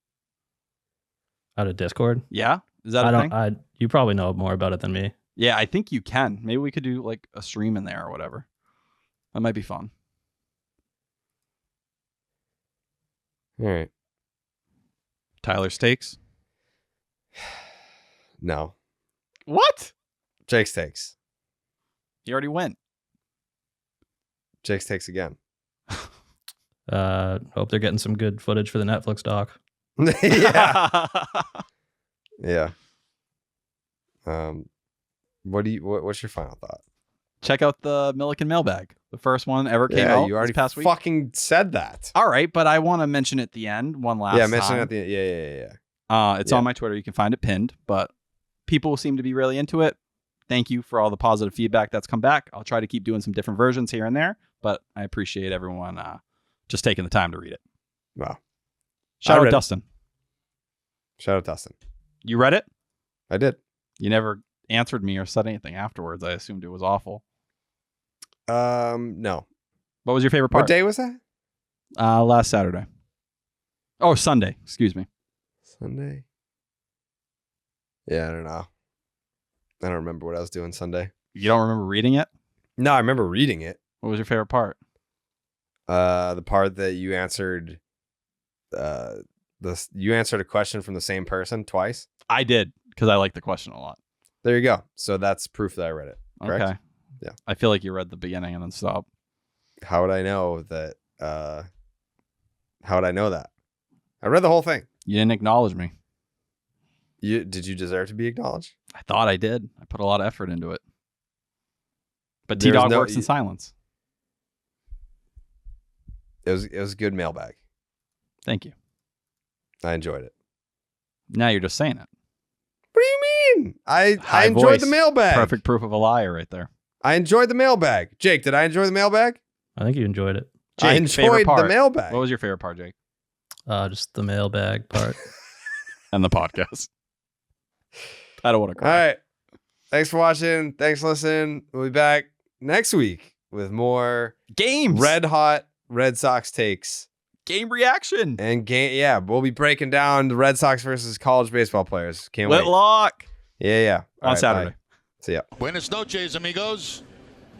Out of Discord? Yeah? Is that a thing? You probably know more about it than me. Yeah, I think you can. Maybe we could do like a stream in there or whatever. That might be fun. All right. Tyler Steaks? No. What? Jake's takes. He already went. Jake's takes again. Hope they're getting some good footage for the Netflix doc. Yeah. Yeah. What's your final thought? Check out the Milliken mailbag. The first one ever came Yeah, out you already this past week. fucking said that. All right, but I want to mention at the end one last Yeah, mention time. it at the yeah. It's Yeah. on my Twitter. You can find it pinned, but people seem to be really into it. Thank you for all the positive feedback that's come back. I'll try to keep doing some different versions here and there, but I appreciate everyone just taking the time to read it. Wow. Shout out read it. Dustin. Shout out Dustin. You read it? I did. You never answered me or said anything afterwards. I assumed it was awful. No. What was your favorite part? What day was that? Last Saturday. Oh, Sunday. Excuse me. Sunday. Yeah, I don't know. I don't remember what I was doing Sunday. You don't remember reading it? No, I remember reading it. What was your favorite part? The part that you answered. You answered a question from the same person twice. I did because I like the question a lot. There you go. So that's proof that I read it. Correct? Okay. Yeah. I feel like you read the beginning and then stopped. How would I know that? How would I know that? I read the whole thing. You didn't acknowledge me. Did you deserve to be acknowledged? I thought I did. I put a lot of effort into it. But There's T-Dog no- works in silence. It was a good mailbag. Thank you. I enjoyed it. Now you're just saying it. What do you mean? I High enjoyed the voice. mailbag. Perfect proof of a liar right there. I enjoyed the mailbag. Jake, did I enjoy the mailbag? I think you enjoyed it. I Jake, favorite enjoyed the part. mailbag. What was your favorite part, Jake? Just the mailbag part. And the podcast. I don't want to All cry. right. Thanks for watching. Thanks for listening. We'll be back next week with more Games. red hot Red Sox takes Game reaction. and game. Yeah, we'll be breaking down the Red Sox versus college baseball players. Can't wait. Whitlock. Yeah. All On right, Saturday. bye. See ya. Buenas noches, amigos.